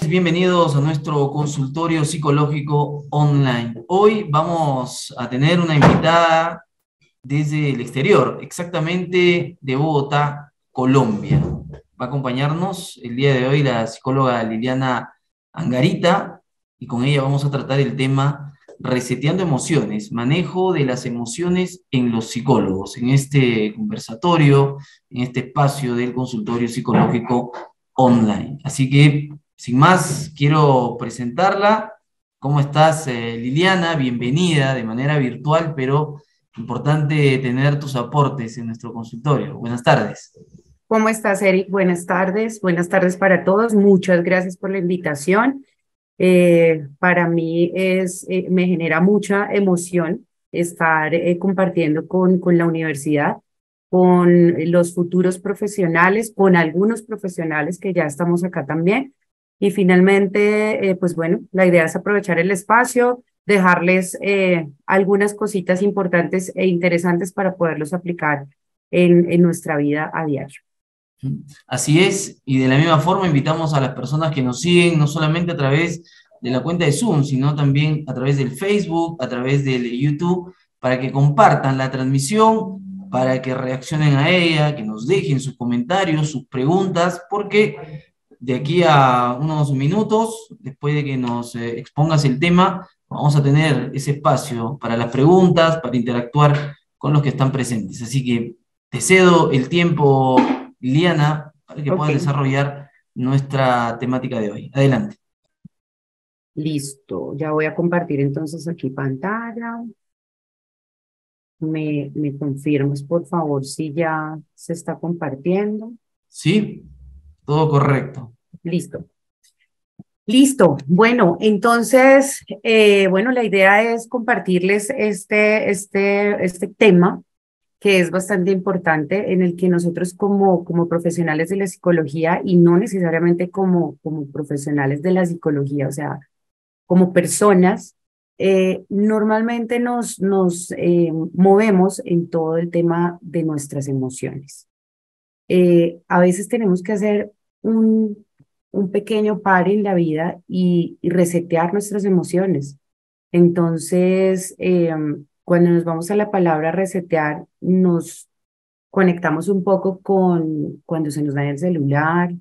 Bienvenidos a nuestro consultorio psicológico online. Hoy vamos a tener una invitada desde el exterior, exactamente de Bogotá, Colombia. Va a acompañarnos el día de hoy la psicóloga Liliana Angarita y con ella vamos a tratar el tema reseteando emociones, manejo de las emociones en los psicólogos, en este conversatorio, en este espacio del consultorio psicológico online. Así que sin más, quiero presentarla. ¿Cómo estás, Liliana? Bienvenida de manera virtual, pero importante tener tus aportes en nuestro consultorio. Buenas tardes. ¿Cómo estás, Eric? Buenas tardes para todos. Muchas gracias por la invitación. Para mí me genera mucha emoción estar compartiendo con la universidad, con los futuros profesionales, con algunos profesionales que ya estamos acá también. Y finalmente, pues bueno, la idea es aprovechar el espacio, dejarles algunas cositas importantes e interesantes para poderlos aplicar en nuestra vida a diario. Así es, y de la misma forma invitamos a las personas que nos siguen, no solamente a través de la cuenta de Zoom, sino también a través del Facebook, a través del YouTube, para que compartan la transmisión, para que reaccionen a ella, que nos dejen sus comentarios, sus preguntas, porque de aquí a unos minutos, después de que nos expongas el tema, vamos a tener ese espacio para las preguntas, para interactuar con los que están presentes. Así que te cedo el tiempo, Liliana, para que Ok, puedas desarrollar nuestra temática de hoy. Adelante. listo. Ya voy a compartir entonces aquí pantalla. Me confirmas, por favor, si ya se está compartiendo. ¿Sí? Todo correcto. Listo. Listo. Bueno, entonces, bueno, la idea es compartirles este tema que es bastante importante, en el que nosotros como profesionales de la psicología y no necesariamente como profesionales de la psicología, o sea, como personas, normalmente nos movemos en todo el tema de nuestras emociones. A veces tenemos que hacer un pequeño par en la vida y resetear nuestras emociones. Entonces, cuando nos vamos a la palabra resetear, nos conectamos un poco con cuando se nos daña el celular,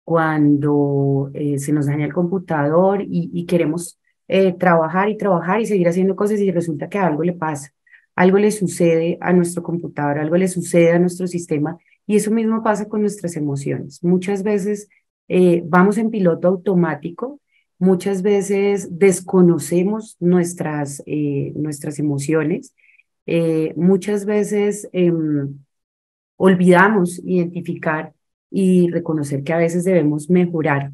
cuando se nos daña el computador y queremos trabajar y trabajar y seguir haciendo cosas y resulta que algo le pasa, algo le sucede a nuestro computador, algo le sucede a nuestro sistema y eso mismo pasa con nuestras emociones. Muchas veces vamos en piloto automático, muchas veces desconocemos nuestras emociones, muchas veces olvidamos identificar y reconocer que a veces debemos mejorar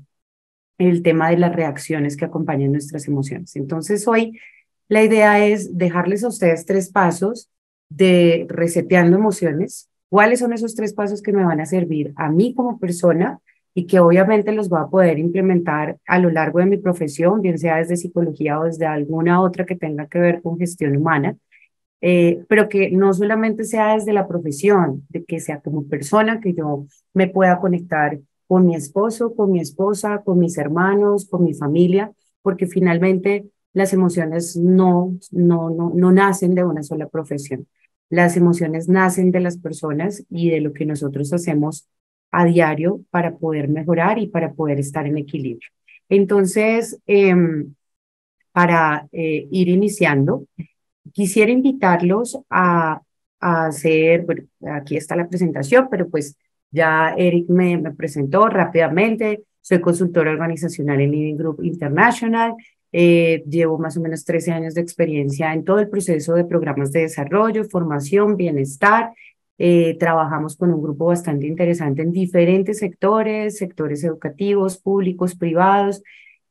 el tema de las reacciones que acompañan nuestras emociones. Entonces, hoy la idea es dejarles a ustedes 3 pasos de reseteando emociones. ¿Cuáles son esos 3 pasos que me van a servir a mí como persona y que obviamente los voy a poder implementar a lo largo de mi profesión, bien sea desde psicología o desde alguna otra que tenga que ver con gestión humana? Pero que no solamente sea desde la profesión, de que sea como persona, que yo me pueda conectar con mi esposo, con mi esposa, con mis hermanos, con mi familia, porque finalmente las emociones no nacen de una sola profesión. Las emociones nacen de las personas y de lo que nosotros hacemos a diario para poder mejorar y para poder estar en equilibrio. Entonces, para ir iniciando, quisiera invitarlos a hacer, bueno, aquí está la presentación, pero pues ya Eric me presentó rápidamente. Soy consultora organizacional en Living Group International. Llevo más o menos 13 años de experiencia en todo el proceso de programas de desarrollo, formación, bienestar. Trabajamos con un grupo bastante interesante en diferentes sectores, sectores educativos, públicos, privados.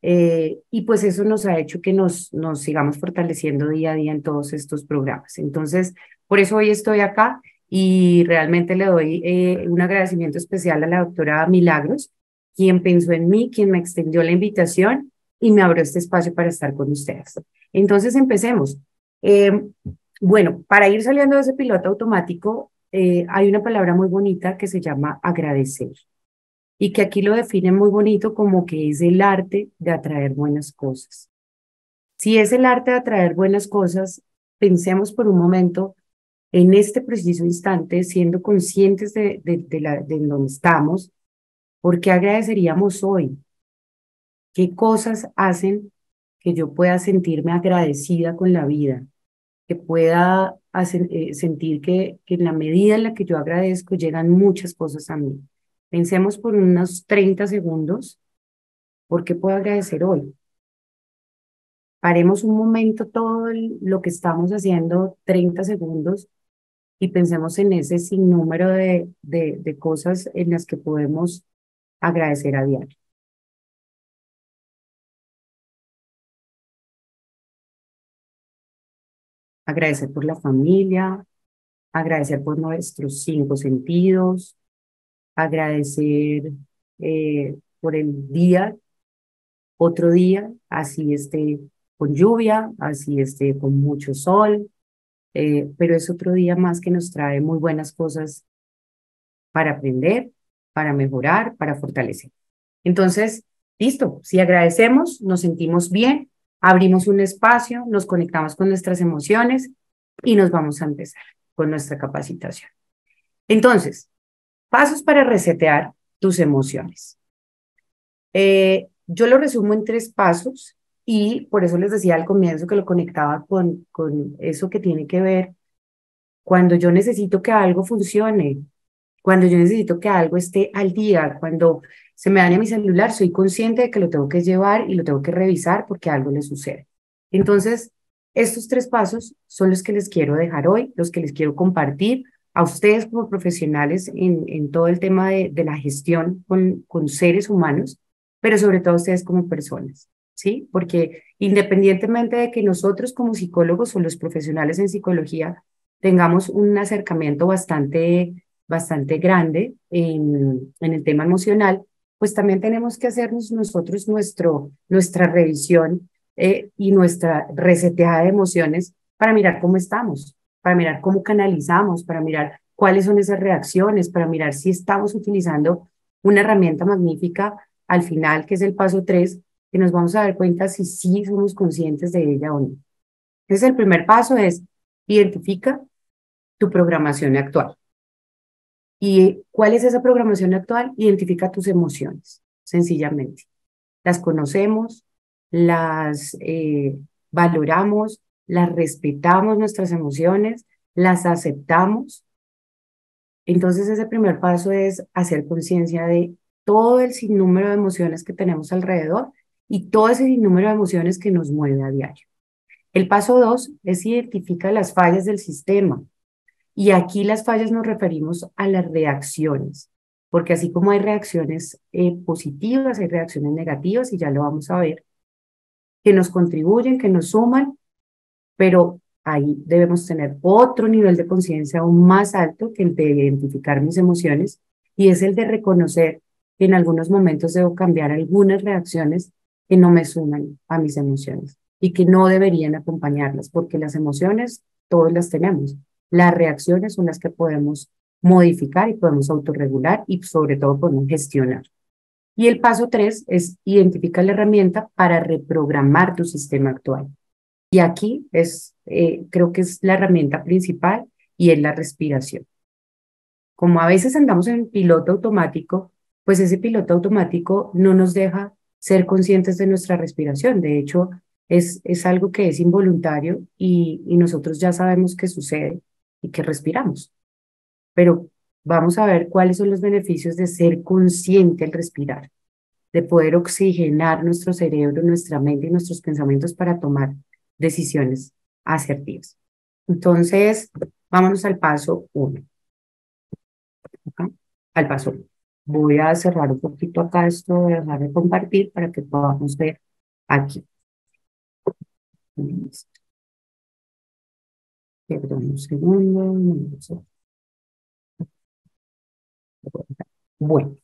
Y pues eso nos ha hecho que nos sigamos fortaleciendo día a día en todos estos programas. Entonces, por eso hoy estoy acá y realmente le doy un agradecimiento especial a la doctora Milagros, quien pensó en mí, quien me extendió la invitación y me abrió este espacio para estar con ustedes. Entonces, empecemos. Eh, bueno, para ir saliendo de ese piloto automático, hay una palabra muy bonita que se llama agradecer. y que aquí lo define muy bonito como que es el arte de atraer buenas cosas. Si es el arte de atraer buenas cosas, pensemos por un momento en este preciso instante, siendo conscientes de donde estamos, ¿por qué agradeceríamos hoy? ¿Qué cosas hacen que yo pueda sentirme agradecida con la vida? Que pueda sentir que en la medida en la que yo agradezco llegan muchas cosas a mí. Pensemos por unos 30 segundos, ¿por qué puedo agradecer hoy? Paremos un momento todo lo que estamos haciendo, 30 segundos, y pensemos en ese sinnúmero de cosas en las que podemos agradecer a diario. Agradecer por la familia, agradecer por nuestros 5 sentidos, agradecer por el día, otro día, así esté con lluvia, así esté con mucho sol, pero es otro día más que nos trae muy buenas cosas para aprender, para mejorar, para fortalecer. Entonces, listo, si agradecemos, nos sentimos bien, abrimos un espacio, nos conectamos con nuestras emociones y nos vamos a empezar con nuestra capacitación. Entonces, pasos para resetear tus emociones. Yo lo resumo en 3 pasos y por eso les decía al comienzo que lo conectaba con eso que tiene que ver cuando yo necesito que algo funcione, cuando yo necesito que algo esté al día, cuando se me daña mi celular, soy consciente de que lo tengo que llevar y lo tengo que revisar porque algo le sucede. Entonces, estos 3 pasos son los que les quiero dejar hoy, los que les quiero compartir a ustedes como profesionales en todo el tema de la gestión con seres humanos, pero sobre todo ustedes como personas, ¿sí? Porque independientemente de que nosotros como psicólogos o los profesionales en psicología tengamos un acercamiento bastante grande en el tema emocional, pues también tenemos que hacernos nosotros nuestra revisión y nuestra reseteada de emociones para mirar cómo estamos, para mirar cómo canalizamos, para mirar cuáles son esas reacciones, para mirar si estamos utilizando una herramienta magnífica al final, que es el paso 3, que nos vamos a dar cuenta si sí somos conscientes de ella o no. Entonces, el primer paso es identifica tu programación actual. ¿Y cuál es esa programación actual? Identifica tus emociones, sencillamente. Las conocemos, las valoramos, las respetamos nuestras emociones, las aceptamos. Entonces ese primer paso es hacer conciencia de todo el sinnúmero de emociones que tenemos alrededor y todo ese sinnúmero de emociones que nos mueve a diario. El paso 2 es identificar las fallas del sistema. Y aquí las fallas nos referimos a las reacciones, porque así como hay reacciones positivas, hay reacciones negativas, y ya lo vamos a ver, que nos contribuyen, que nos suman, pero ahí debemos tener otro nivel de conciencia aún más alto que el de identificar mis emociones, y es el de reconocer que en algunos momentos debo cambiar algunas reacciones que no me suman a mis emociones y que no deberían acompañarlas, porque las emociones todos las tenemos. Las reacciones son las que podemos modificar y podemos autorregular y sobre todo podemos gestionar. Y el paso 3 es identificar la herramienta para reprogramar tu sistema actual. Y aquí creo que es la herramienta principal y es la respiración. Como a veces andamos en piloto automático, pues ese piloto automático no nos deja ser conscientes de nuestra respiración. De hecho, es algo que es involuntario y nosotros ya sabemos que sucede y que respiramos. Pero vamos a ver cuáles son los beneficios de ser consciente al respirar, de poder oxigenar nuestro cerebro, nuestra mente y nuestros pensamientos para tomar decisiones asertivas. Entonces, vámonos al paso 1. ¿Okay? Al paso 1. Voy a cerrar un poquito acá esto, de dejar de compartir para que podamos ver aquí. Listo. Perdón, un segundo. Bueno,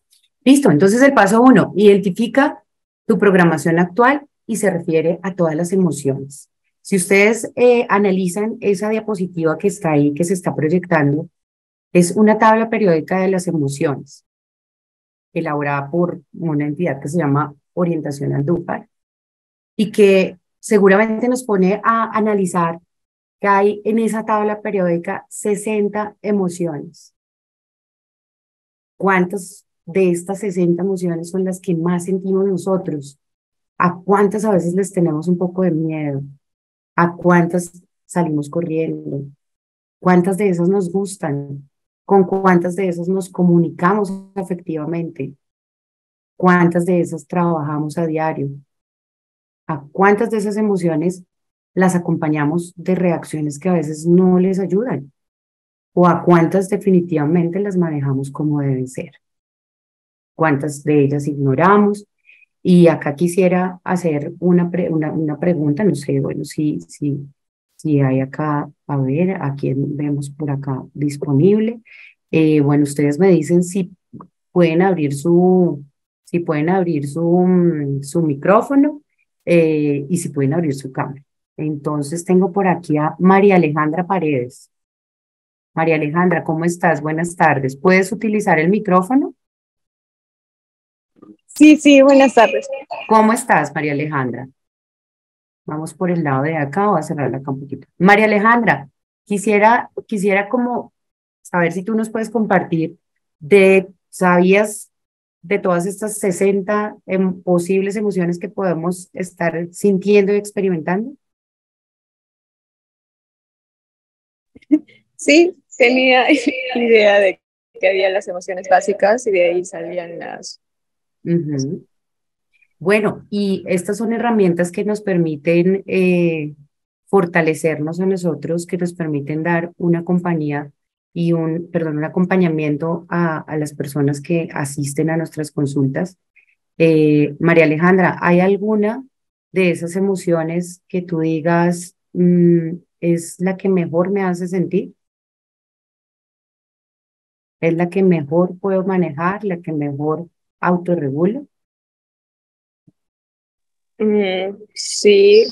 listo. Entonces el paso 1, identifica tu programación actual y se refiere a todas las emociones. Si ustedes analizan esa diapositiva que está ahí, que se está proyectando, es una tabla periódica de las emociones. elaborada por una entidad que se llama Orientación Andújar y que seguramente nos pone a analizar que hay en esa tabla periódica 60 emociones. ¿Cuántas de estas 60 emociones son las que más sentimos nosotros? ¿A cuántas a veces les tenemos un poco de miedo? ¿A cuántas salimos corriendo? ¿Cuántas de esas nos gustan? ¿Con cuántas de esas nos comunicamos afectivamente? ¿Cuántas de esas trabajamos a diario? ¿A cuántas de esas emociones las acompañamos de reacciones que a veces no les ayudan? ¿O a cuántas definitivamente las manejamos como deben ser? ¿Cuántas de ellas ignoramos? Y acá quisiera hacer una pregunta, no sé, bueno, si hay acá, a ver, a quién vemos por acá disponible. Bueno, ustedes me dicen pueden abrir si pueden abrir su micrófono y si pueden abrir su cámara. Entonces tengo por aquí a María Alejandra Paredes. María Alejandra, ¿cómo estás? Buenas tardes. ¿Puedes utilizar el micrófono? Sí, sí, buenas tardes. ¿Cómo estás, María Alejandra? Vamos por el lado de acá, voy a cerrar acá un poquito. María Alejandra, quisiera como saber si tú nos puedes compartir ¿sabías de todas estas 60 posibles emociones que podemos estar sintiendo y experimentando? Sí, tenía idea de que había las emociones básicas y de ahí salían las... Ujú. Bueno, y estas son herramientas que nos permiten fortalecernos a nosotros, que nos permiten dar una compañía y un acompañamiento a las personas que asisten a nuestras consultas. María Alejandra, ¿hay alguna de esas emociones que tú digas es la que mejor me hace sentir? ¿Es la que mejor puedo manejar, la que mejor autorregulo? Sí,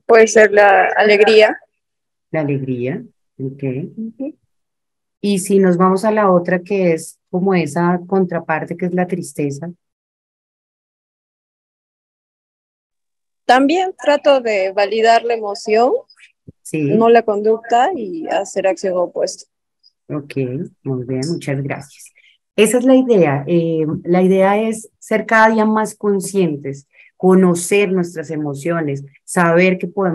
puede ser la alegría. La alegría, ok. Ujú. Y si nos vamos a la otra que es como esa contraparte que es la tristeza, También trato de validar la emoción, no sí, la conducta y hacer acción opuesta. ok, muy bien, muchas gracias. Esa es la idea. La idea es ser cada día más conscientes, conocer nuestras emociones, saber que una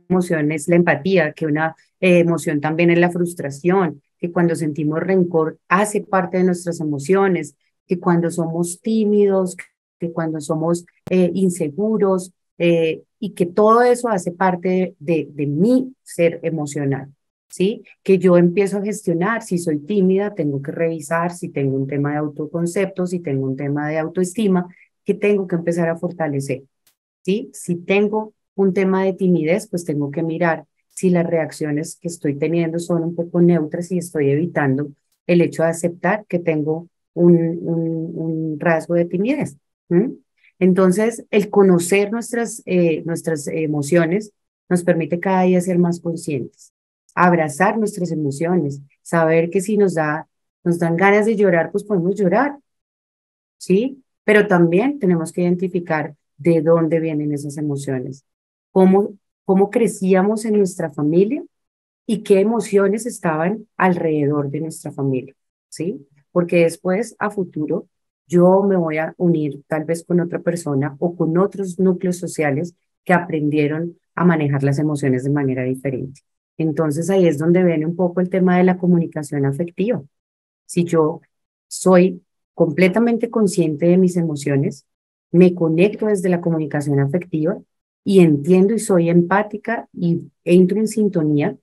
emoción es la empatía, que una emoción también es la frustración, que cuando sentimos rencor hace parte de nuestras emociones, que cuando somos tímidos, que cuando somos inseguros, y que todo eso hace parte de mi ser emocional. ¿Sí? Que yo empiezo a gestionar, si soy tímida, tengo que revisar si tengo un tema de autoconcepto, si tengo un tema de autoestima, que tengo que empezar a fortalecer, ¿sí? Si tengo un tema de timidez, pues tengo que mirar si las reacciones que estoy teniendo son un poco neutras y estoy evitando el hecho de aceptar que tengo un rasgo de timidez. ¿Mm? Entonces, el conocer nuestras emociones nos permite cada día ser más conscientes, abrazar nuestras emociones, saber que si nos dan ganas de llorar, pues podemos llorar, ¿sí? Pero también tenemos que identificar de dónde vienen esas emociones, cómo, cómo crecíamos en nuestra familia y qué emociones estaban alrededor de nuestra familia, ¿sí? Porque después, a futuro, yo me voy a unir tal vez con otra persona o con otros núcleos sociales que aprendieron a manejar las emociones de manera diferente. Entonces ahí es donde viene un poco el tema de la comunicación afectiva. Si yo soy completamente consciente de mis emociones, me conecto desde la comunicación afectiva y entiendo y soy empática y entro en sintonía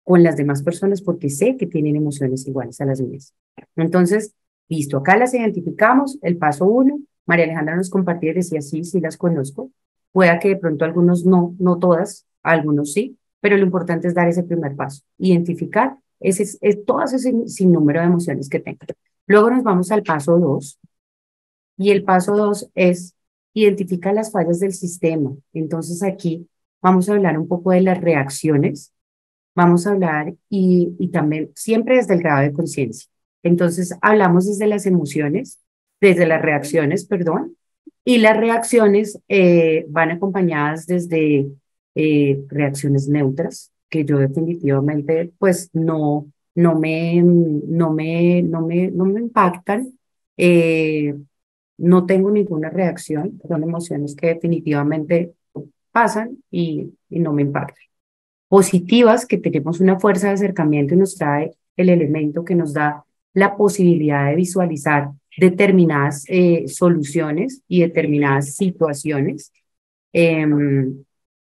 con las demás personas porque sé que tienen emociones iguales a las mías. Entonces, listo, acá las identificamos. El paso uno, María Alejandra nos compartía y decía, sí, sí las conozco. Pueda que de pronto algunos no, no todas, algunos sí, pero lo importante es dar ese primer paso, identificar todas ese sinnúmero de emociones que tengo. Luego nos vamos al paso dos, y el paso dos es identificar las fallas del sistema. Entonces aquí vamos a hablar un poco de las reacciones. Vamos a hablar y también siempre desde el grado de conciencia. Entonces, hablamos desde las emociones, desde las reacciones, perdón, y las reacciones van acompañadas desde reacciones neutras, que yo definitivamente pues no me impactan, eh, no tengo ninguna reacción, son emociones que definitivamente pasan y no me impactan. Positivas, que tenemos una fuerza de acercamiento y nos trae el elemento que nos da la posibilidad de visualizar determinadas soluciones y determinadas situaciones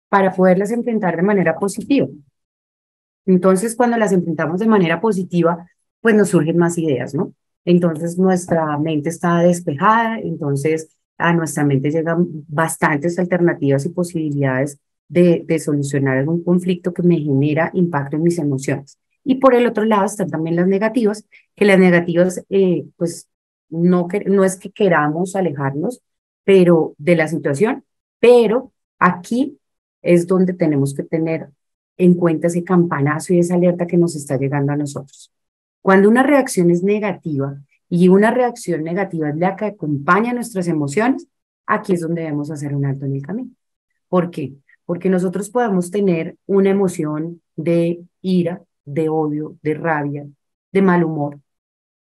para poderlas enfrentar de manera positiva. Entonces, cuando las enfrentamos de manera positiva, pues nos surgen más ideas, ¿no? Entonces, nuestra mente está despejada, entonces a nuestra mente llegan bastantes alternativas y posibilidades de solucionar algún conflicto que me genera impacto en mis emociones. Y por el otro lado están también las negativas, que las negativas, pues no es que queramos alejarnos pero, de la situación, pero aquí es donde tenemos que tener en cuenta ese campanazo y esa alerta que nos está llegando a nosotros. Cuando una reacción es negativa y una reacción negativa es la que acompaña nuestras emociones, aquí es donde debemos hacer un alto en el camino. ¿Por qué? Porque nosotros podemos tener una emoción de ira, de odio, de rabia, de mal humor,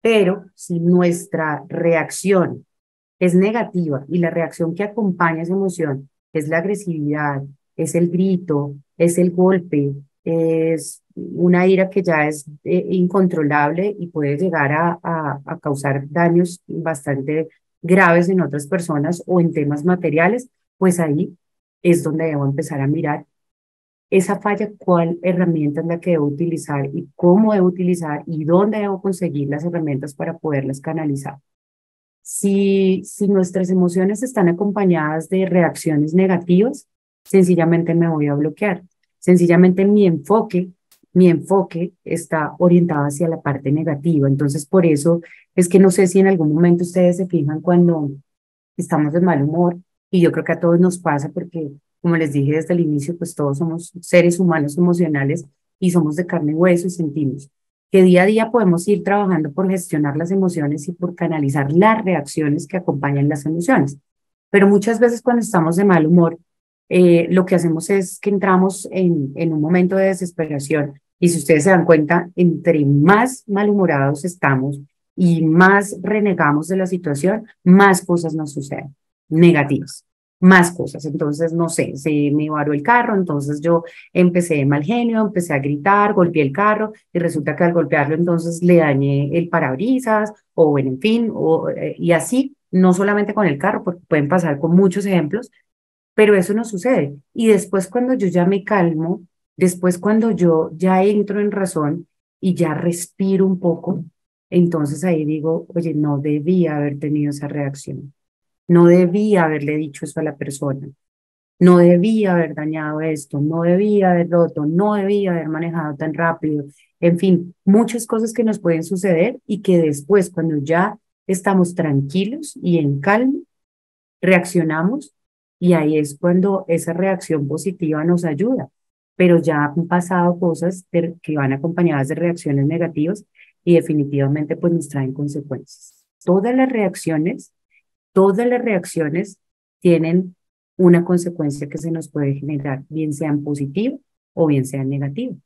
pero si nuestra reacción es negativa y la reacción que acompaña esa emoción es la agresividad, es el grito, es el golpe, es una ira que ya es incontrolable y puede llegar a causar daños bastante graves en otras personas o en temas materiales, pues ahí es donde debo empezar a mirar esa falla, cuál herramienta es la que debo utilizar y cómo debo utilizar y dónde debo conseguir las herramientas para poderlas canalizar. Si nuestras emociones están acompañadas de reacciones negativas, sencillamente me voy a bloquear. Sencillamente mi enfoque está orientado hacia la parte negativa. Entonces, por eso es que no sé si en algún momento ustedes se fijan cuando estamos de mal humor, y yo creo que a todos nos pasa porque, como les dije desde el inicio, pues todos somos seres humanos emocionales y somos de carne y hueso y sentimos que día a día podemos ir trabajando por gestionar las emociones y por canalizar las reacciones que acompañan las emociones. Pero muchas veces cuando estamos de mal humor, lo que hacemos es que entramos en un momento de desesperación y si ustedes se dan cuenta, entre más malhumorados estamos y más renegamos de la situación, más cosas nos suceden, negativas, más cosas. Entonces, no sé, se me varó el carro, entonces yo empecé de mal genio, empecé a gritar, golpeé el carro y resulta que al golpearlo entonces le dañé el parabrisas o bueno, en fin, y así, no solamente con el carro, porque pueden pasar con muchos ejemplos, pero eso no sucede. Y después cuando yo ya me calmo, después cuando yo ya entro en razón y ya respiro un poco, entonces ahí digo, oye, no debía haber tenido esa reacción, no debía haberle dicho eso a la persona, no debía haber dañado esto, no debía haber roto, no debía haber manejado tan rápido. En fin, muchas cosas que nos pueden suceder y que después, cuando ya estamos tranquilos y en calma, reaccionamos y ahí es cuando esa reacción positiva nos ayuda. Pero ya han pasado cosas que van acompañadas de reacciones negativas y definitivamente pues nos traen consecuencias. Todas las reacciones tienen una consecuencia que se nos puede generar, bien sean positivas o bien sean negativas.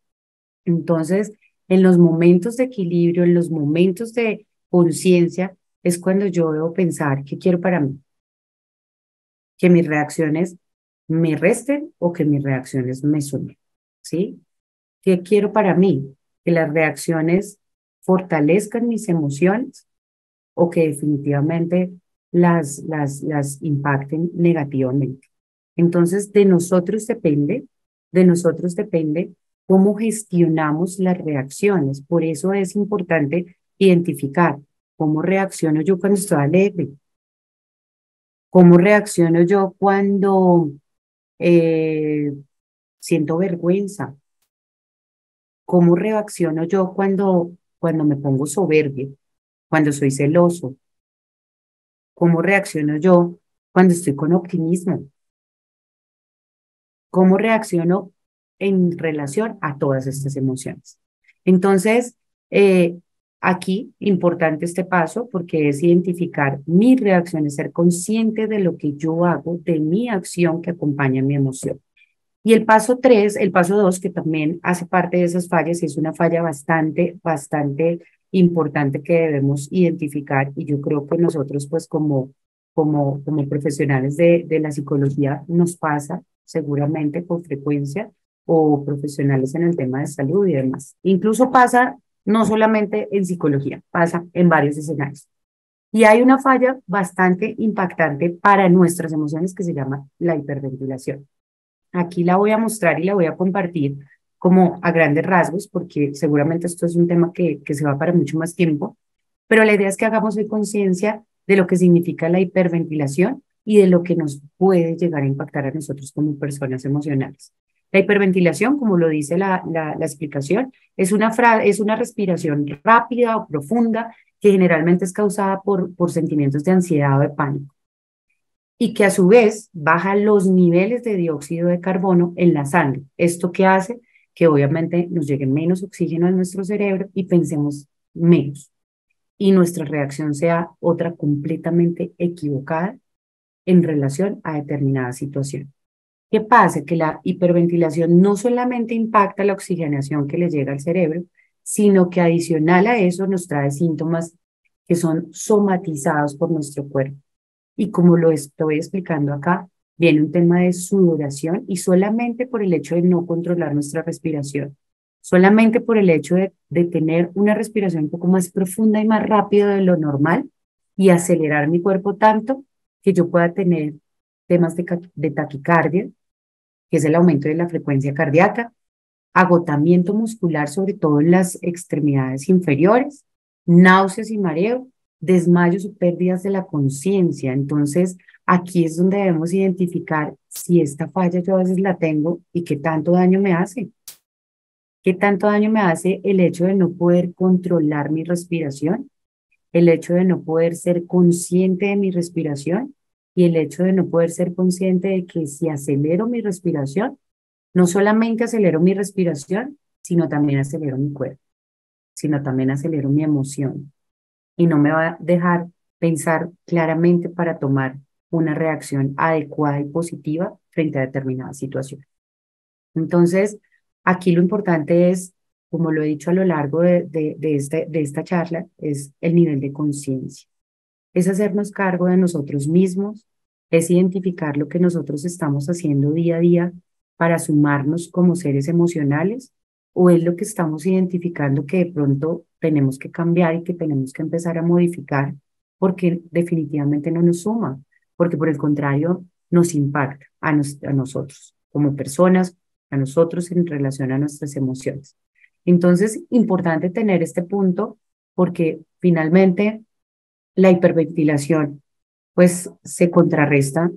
Entonces, en los momentos de equilibrio, en los momentos de conciencia, es cuando yo debo pensar qué quiero para mí, que mis reacciones me resten o que mis reacciones me sumen, ¿sí? ¿Qué quiero para mí? Que las reacciones fortalezcan mis emociones o que definitivamente las impacten negativamente. Entonces, de nosotros depende cómo gestionamos las reacciones. Por eso es importante identificar cómo reacciono yo cuando estoy alegre, cómo reacciono yo cuando eh, siento vergüenza, cómo reacciono yo cuando me pongo soberbia, cuando soy celoso, cómo reacciono yo cuando estoy con optimismo, cómo reacciono en relación a todas estas emociones. Entonces, Aquí, importante este paso porque es identificar mis reacciones, ser consciente de lo que yo hago, de mi acción que acompaña mi emoción. Y el paso 3, el paso 2, que también hace parte de esas fallas, y es una falla bastante importante que debemos identificar. Y yo creo que nosotros, pues como profesionales de la psicología, nos pasa seguramente con frecuencia, o profesionales en el tema de salud y demás. Incluso pasa no solamente en psicología, pasa en varios escenarios. Y hay una falla bastante impactante para nuestras emociones que se llama la hiperventilación. Aquí la voy a mostrar y la voy a compartir como a grandes rasgos, porque seguramente esto es un tema que se va para mucho más tiempo, pero la idea es que hagamos hoy conciencia de lo que significa la hiperventilación y de lo que nos puede llegar a impactar a nosotros como personas emocionales. La hiperventilación, como lo dice la explicación, es una respiración rápida o profunda que generalmente es causada por sentimientos de ansiedad o de pánico y que a su vez baja los niveles de dióxido de carbono en la sangre. ¿Esto qué hace? Que obviamente nos llegue menos oxígeno a nuestro cerebro y pensemos menos. Y nuestra reacción sea otra completamente equivocada en relación a determinada situación. ¿Qué pasa? Que la hiperventilación no solamente impacta la oxigenación que le llega al cerebro, sino que adicional a eso nos trae síntomas que son somatizados por nuestro cuerpo. Y como lo estoy explicando acá, viene un tema de sudoración y solamente por el hecho de no controlar nuestra respiración, solamente por el hecho de tener una respiración un poco más profunda y más rápida de lo normal y acelerar mi cuerpo tanto que yo pueda tener temas de taquicardia, que es el aumento de la frecuencia cardíaca, agotamiento muscular, sobre todo en las extremidades inferiores, náuseas y mareo, desmayos o pérdidas de la conciencia. Entonces, aquí es donde debemos identificar si esta falla yo a veces la tengo y qué tanto daño me hace. ¿Qué tanto daño me hace el hecho de no poder controlar mi respiración? El hecho de no poder ser consciente de mi respiración y el hecho de no poder ser consciente de que si acelero mi respiración, no solamente acelero mi respiración, sino también acelero mi cuerpo, sino también acelero mi emoción y no me va a dejar pensar claramente para tomar una reacción adecuada y positiva frente a determinada situación. Entonces, aquí lo importante es, como lo he dicho a lo largo de esta charla, es el nivel de conciencia. Es hacernos cargo de nosotros mismos, es identificar lo que nosotros estamos haciendo día a día para sumarnos como seres emocionales, o es lo que estamos identificando que de pronto tenemos que cambiar y que tenemos que empezar a modificar porque definitivamente no nos suma, porque por el contrario nos impacta a nosotros como personas, a nosotros en relación a nuestras emociones. Entonces, importante tener este punto porque finalmente la hiperventilación pues se contrarresta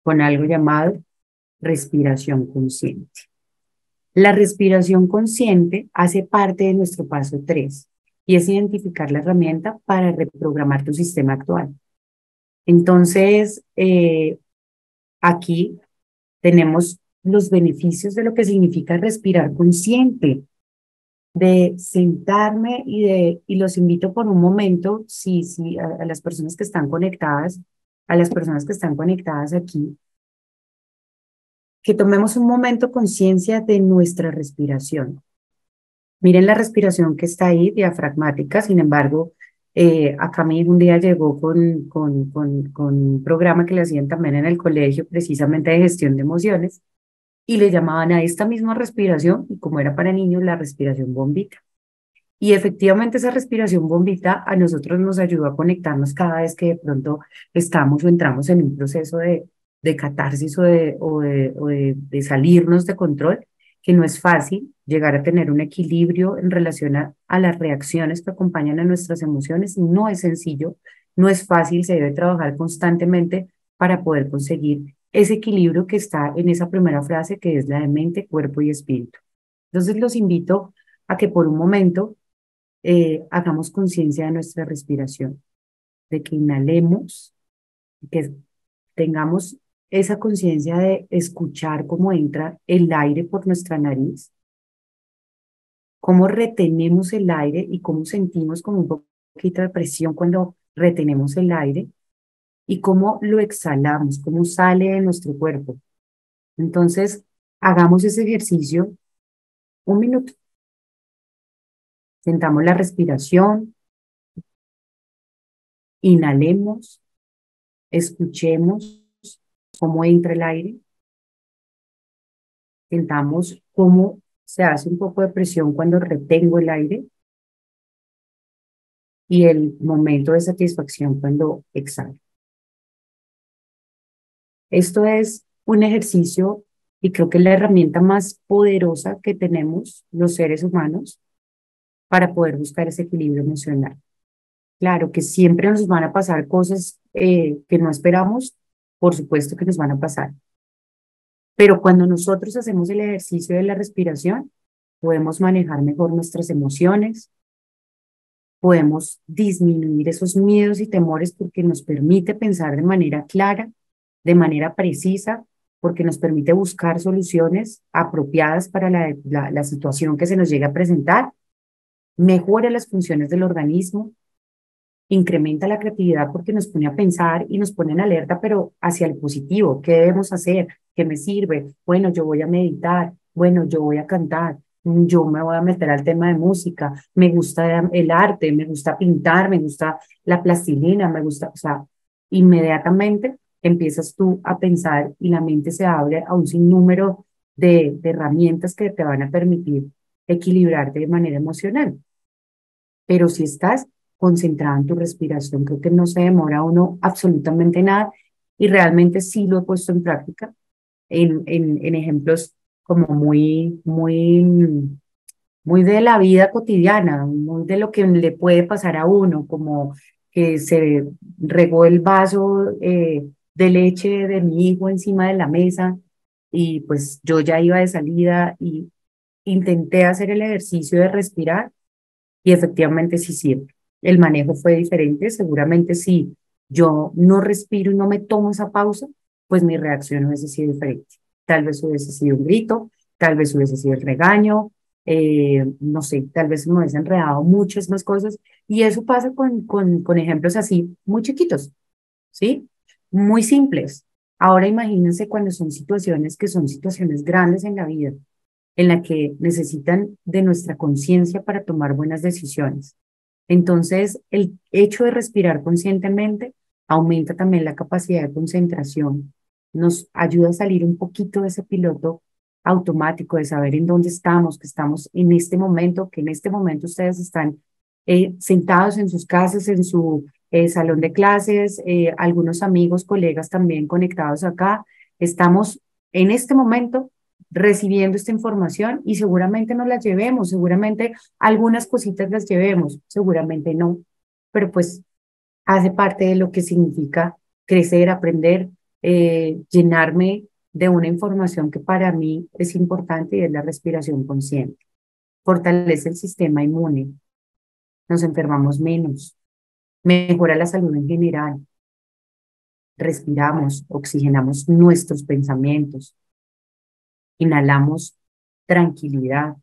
con algo llamado respiración consciente. La respiración consciente hace parte de nuestro paso 3 y es identificar la herramienta para reprogramar tu sistema actual. Entonces, aquí tenemos los beneficios de lo que significa respirar consciente, de sentarme y los invito por un momento, a las personas que están conectadas, a las personas que están conectadas aquí, que tomemos un momento conciencia de nuestra respiración. Miren la respiración que está ahí, diafragmática, sin embargo, acá mi hijo un día llegó con un programa que le hacían también en el colegio, precisamente de gestión de emociones, y le llamaban a esta misma respiración, y como era para niños, la respiración bombita. Y efectivamente esa respiración bombita a nosotros nos ayudó a conectarnos cada vez que de pronto estamos o entramos en un proceso de catarsis o de salirnos de control, que no es fácil llegar a tener un equilibrio en relación a las reacciones que acompañan a nuestras emociones. No es sencillo, no es fácil, se debe trabajar constantemente para poder conseguir ese equilibrio que está en esa primera frase que es la de mente, cuerpo y espíritu. Entonces los invito a que por un momento hagamos conciencia de nuestra respiración, de que inhalemos, que tengamos esa conciencia de escuchar cómo entra el aire por nuestra nariz, cómo retenemos el aire y cómo sentimos como un poquito de presión cuando retenemos el aire y cómo lo exhalamos, cómo sale de nuestro cuerpo. Entonces, hagamos ese ejercicio 1 minuto. Sentamos la respiración, inhalemos, escuchemos cómo entra el aire, sentamos cómo se hace un poco de presión cuando retengo el aire y el momento de satisfacción cuando exhalo. Esto es un ejercicio y creo que es la herramienta más poderosa que tenemos los seres humanos para poder buscar ese equilibrio emocional. Claro que siempre nos van a pasar cosas que no esperamos, por supuesto que nos van a pasar. Pero cuando nosotros hacemos el ejercicio de la respiración, podemos manejar mejor nuestras emociones, podemos disminuir esos miedos y temores porque nos permite pensar de manera clara, de manera precisa, porque nos permite buscar soluciones apropiadas para la situación que se nos llega a presentar, mejora las funciones del organismo, incrementa la creatividad porque nos pone a pensar y nos pone en alerta, pero hacia el positivo. ¿Qué debemos hacer? ¿Qué me sirve? Bueno, yo voy a meditar, bueno, yo voy a cantar, yo me voy a meter al tema de música, me gusta el arte, me gusta pintar, me gusta la plastilina, me gusta, o sea, inmediatamente empiezas tú a pensar y la mente se abre a un sinnúmero de herramientas que te van a permitir equilibrarte de manera emocional. Pero si estás concentrada en tu respiración, creo que no se demora uno absolutamente nada y realmente sí lo he puesto en práctica en ejemplos como muy de la vida cotidiana, muy de lo que le puede pasar a uno, como que se regó el vaso de leche de mi hijo encima de la mesa y pues yo ya iba de salida y intenté hacer el ejercicio de respirar y efectivamente sí sirve. El manejo fue diferente, seguramente si yo no respiro y no me tomo esa pausa, pues mi reacción hubiese sido diferente. Tal vez hubiese sido un grito, tal vez hubiese sido el regaño, no sé, tal vez me hubiese enredado muchas más cosas. Y eso pasa con ejemplos así muy chiquitos, ¿sí? Muy simples. Ahora imagínense cuando son situaciones que son situaciones grandes en la vida, en la que necesitan de nuestra conciencia para tomar buenas decisiones. Entonces, el hecho de respirar conscientemente aumenta también la capacidad de concentración, nos ayuda a salir un poquito de ese piloto automático, de saber en dónde estamos, que estamos en este momento, que en este momento ustedes están sentados en sus casas, en su salón de clases, algunos amigos, colegas también conectados acá. Estamos en este momento recibiendo esta información y seguramente no las llevemos, seguramente algunas cositas las llevemos, seguramente no, pero pues hace parte de lo que significa crecer, aprender, llenarme de una información que para mí es importante y es la respiración consciente. Fortalece el sistema inmune, nos enfermamos menos, mejora la salud en general, respiramos, oxigenamos nuestros pensamientos, inhalamos tranquilidad,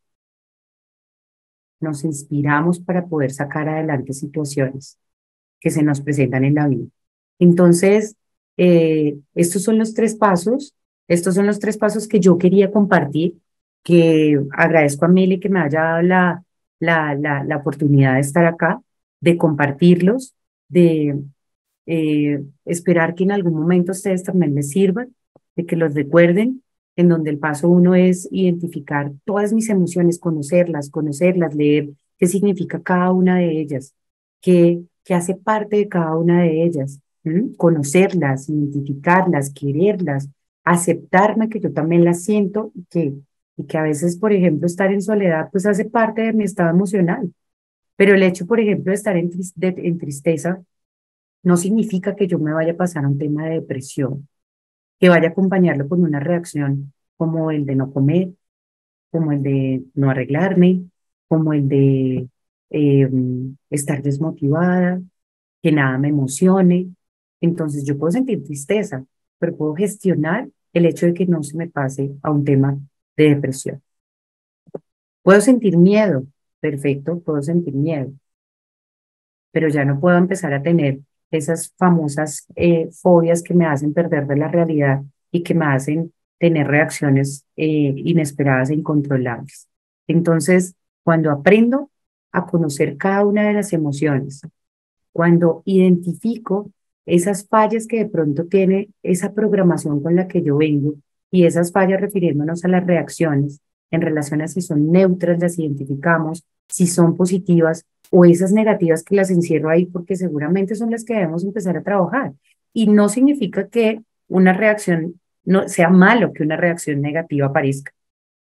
nos inspiramos para poder sacar adelante situaciones que se nos presentan en la vida. Entonces, estos son los 3 pasos, estos son los 3 pasos que yo quería compartir, que agradezco a Mili que me haya dado la oportunidad de estar acá, de compartirlos, de esperar que en algún momento ustedes también les sirvan, de que los recuerden, en donde el paso 1 es identificar todas mis emociones, conocerlas, leer qué significa cada una de ellas, qué hace parte de cada una de ellas, conocerlas, identificarlas, quererlas, aceptarme que yo también las siento y que a veces, por ejemplo, estar en soledad pues hace parte de mi estado emocional. Pero el hecho, por ejemplo, de estar en tristeza no significa que yo me vaya a pasar a un tema de depresión, que vaya a acompañarlo con una reacción como el de no comer, como el de no arreglarme, como el de estar desmotivada, que nada me emocione. Entonces yo puedo sentir tristeza, pero puedo gestionar el hecho de que no se me pase a un tema de depresión. Puedo sentir miedo, perfecto, puedo sentir miedo, pero ya no puedo empezar a tener esas famosas fobias que me hacen perder de la realidad y que me hacen tener reacciones inesperadas e incontrolables. Entonces, cuando aprendo a conocer cada una de las emociones, cuando identifico esas fallas que de pronto tiene esa programación con la que yo vengo y esas fallas refiriéndonos a las reacciones en relación a si son neutras, las identificamos, si son positivas o esas negativas que las encierro ahí porque seguramente son las que debemos empezar a trabajar. Y no significa que una reacción no sea malo que una reacción negativa aparezca.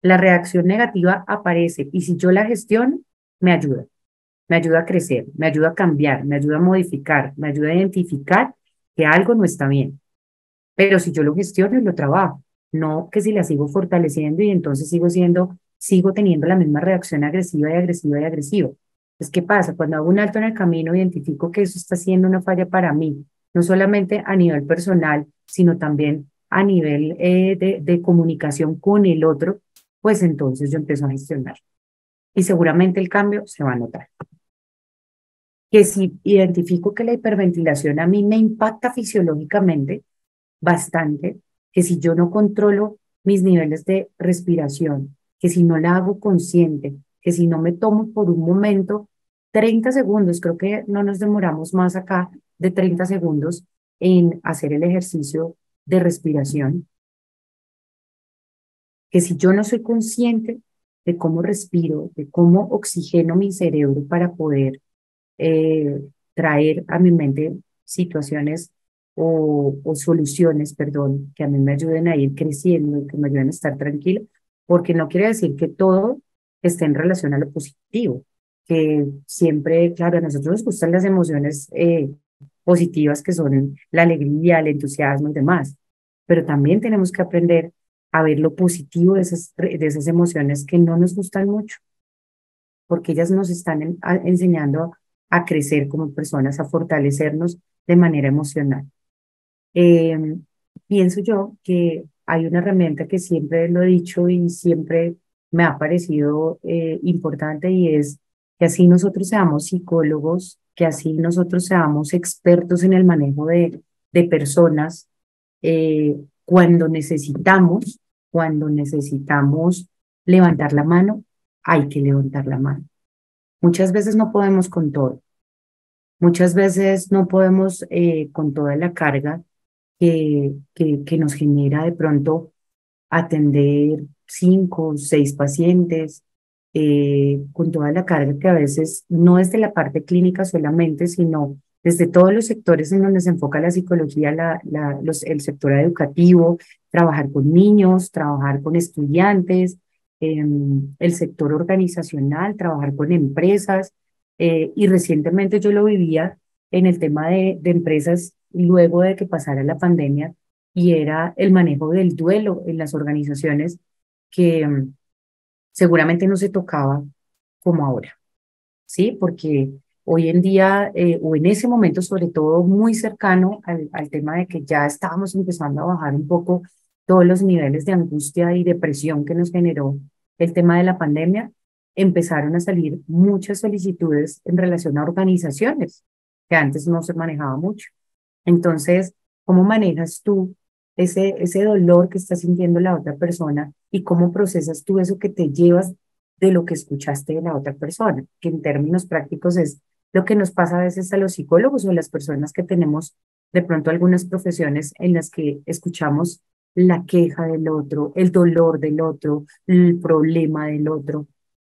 La reacción negativa aparece y si yo la gestiono, me ayuda a crecer, me ayuda a cambiar, me ayuda a modificar, me ayuda a identificar que algo no está bien. Pero si yo lo gestiono y lo trabajo, no que si la sigo fortaleciendo y entonces sigo teniendo la misma reacción agresiva y agresiva y agresiva. Pues, ¿qué pasa? Cuando hago un alto en el camino, identifico que eso está siendo una falla para mí, no solamente a nivel personal, sino también a nivel de comunicación con el otro, pues entonces yo empiezo a gestionar. Y seguramente el cambio se va a notar. Que si identifico que la hiperventilación a mí me impacta fisiológicamente bastante, que si yo no controlo mis niveles de respiración, que si no la hago consciente, que si no me tomo por un momento 30 segundos, creo que no nos demoramos más acá de 30 segundos en hacer el ejercicio de respiración, que si yo no soy consciente de cómo respiro, de cómo oxigeno mi cerebro para poder eh, traer a mi mente situaciones o soluciones, perdón, que a mí me ayuden a ir creciendo, que me ayuden a estar tranquila, porque no quiere decir que todo esté en relación a lo positivo, que siempre, claro, a nosotros nos gustan las emociones positivas que son la alegría, el entusiasmo y demás, pero también tenemos que aprender a ver lo positivo de esas emociones que no nos gustan mucho porque ellas nos están enseñando a crecer como personas, a fortalecernos de manera emocional. Eh, Pienso yo que hay una herramienta que siempre lo he dicho y siempre me ha parecido importante y es que así nosotros seamos psicólogos, que así nosotros seamos expertos en el manejo de personas, cuando necesitamos levantar la mano, hay que levantar la mano. Muchas veces no podemos con todo, muchas veces no podemos con toda la carga que nos genera de pronto atender 5 o 6 pacientes, con toda la carga que a veces no es de la parte clínica solamente, sino desde todos los sectores en donde se enfoca la psicología, el sector educativo, trabajar con niños, trabajar con estudiantes, el sector organizacional, trabajar con empresas. Y recientemente yo lo vivía en el tema de empresas luego de que pasara la pandemia y era el manejo del duelo en las organizaciones que seguramente no se tocaba como ahora, ¿sí? Porque hoy en día, o en ese momento sobre todo muy cercano al tema de que ya estábamos empezando a bajar un poco todos los niveles de angustia y depresión que nos generó el tema de la pandemia, empezaron a salir muchas solicitudes en relación a organizaciones que antes no se manejaba mucho. Entonces, ¿cómo manejas tú ese dolor que está sintiendo la otra persona y cómo procesas tú eso que te llevas de lo que escuchaste de la otra persona? Que en términos prácticos es lo que nos pasa a veces a los psicólogos o a las personas que tenemos de pronto algunas profesiones en las que escuchamos la queja del otro, el dolor del otro, el problema del otro.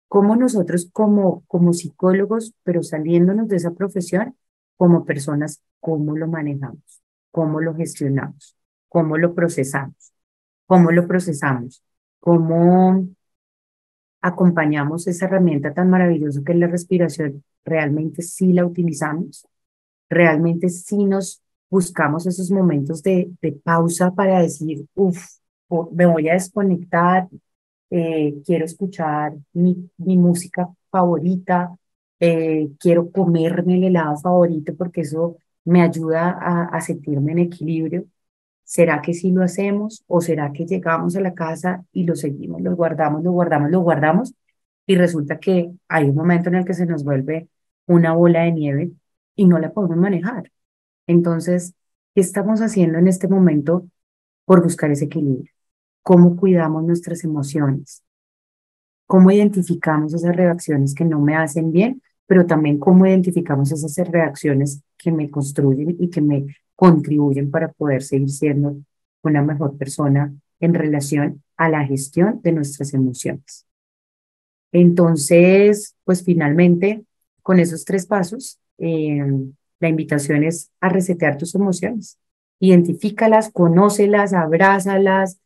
Cómo nosotros como psicólogos, pero saliéndonos de esa profesión, como personas, cómo lo manejamos, cómo lo gestionamos, cómo lo procesamos, cómo acompañamos esa herramienta tan maravillosa que es la respiración. Realmente sí la utilizamos, realmente sí nos buscamos esos momentos de pausa para decir, uff, me voy a desconectar, quiero escuchar mi música favorita, quiero comerme el helado favorito porque eso me ayuda a sentirme en equilibrio. ¿Será que sí lo hacemos o será que llegamos a la casa y lo seguimos, lo guardamos, lo guardamos, lo guardamos? y resulta que hay un momento en el que se nos vuelve una bola de nieve y no la podemos manejar. Entonces, ¿qué estamos haciendo en este momento por buscar ese equilibrio? ¿Cómo cuidamos nuestras emociones? ¿Cómo identificamos esas reacciones que no me hacen bien? Pero también cómo identificamos esas reacciones que me construyen y que me contribuyen para poder seguir siendo una mejor persona en relación a la gestión de nuestras emociones. Entonces, pues finalmente, con esos tres pasos, la invitación es a resetear tus emociones. Identifícalas, conócelas, abrázalas,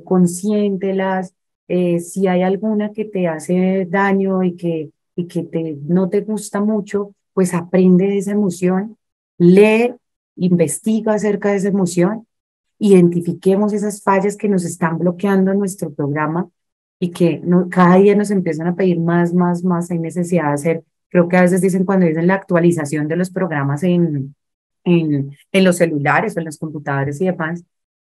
consiéntelas. Si hay alguna que te hace daño y que no te gusta mucho, pues aprende de esa emoción, lee, investiga acerca de esa emoción, identifiquemos esas fallas que nos están bloqueando nuestro programa y que no, cada día nos empiezan a pedir más, más, más. Hay necesidad de hacer, creo que a veces dicen cuando dicen la actualización de los programas en los celulares o en los computadores y demás,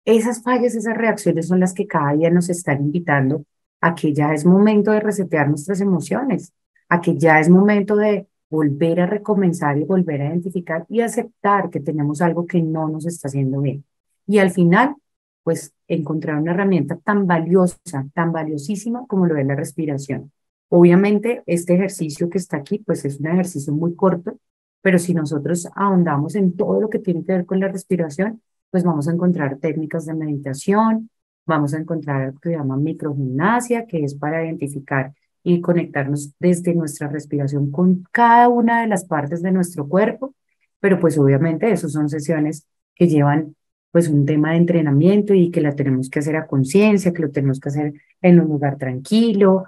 esas fallas, esas reacciones son las que cada día nos están invitando a que ya es momento de resetear nuestras emociones, a que ya es momento de volver a recomenzar y volver a identificar y aceptar que tenemos algo que no nos está haciendo bien. Y al final, pues encontrar una herramienta tan valiosa, tan valiosísima como lo es la respiración. Obviamente, este ejercicio que está aquí, pues es un ejercicio muy corto, pero si nosotros ahondamos en todo lo que tiene que ver con la respiración, pues vamos a encontrar técnicas de meditación, vamos a encontrar lo que se llama microgimnasia, que es para identificar y conectarnos desde nuestra respiración con cada una de las partes de nuestro cuerpo, pero pues obviamente eso son sesiones que llevan pues un tema de entrenamiento y que la tenemos que hacer a conciencia, que lo tenemos que hacer en un lugar tranquilo,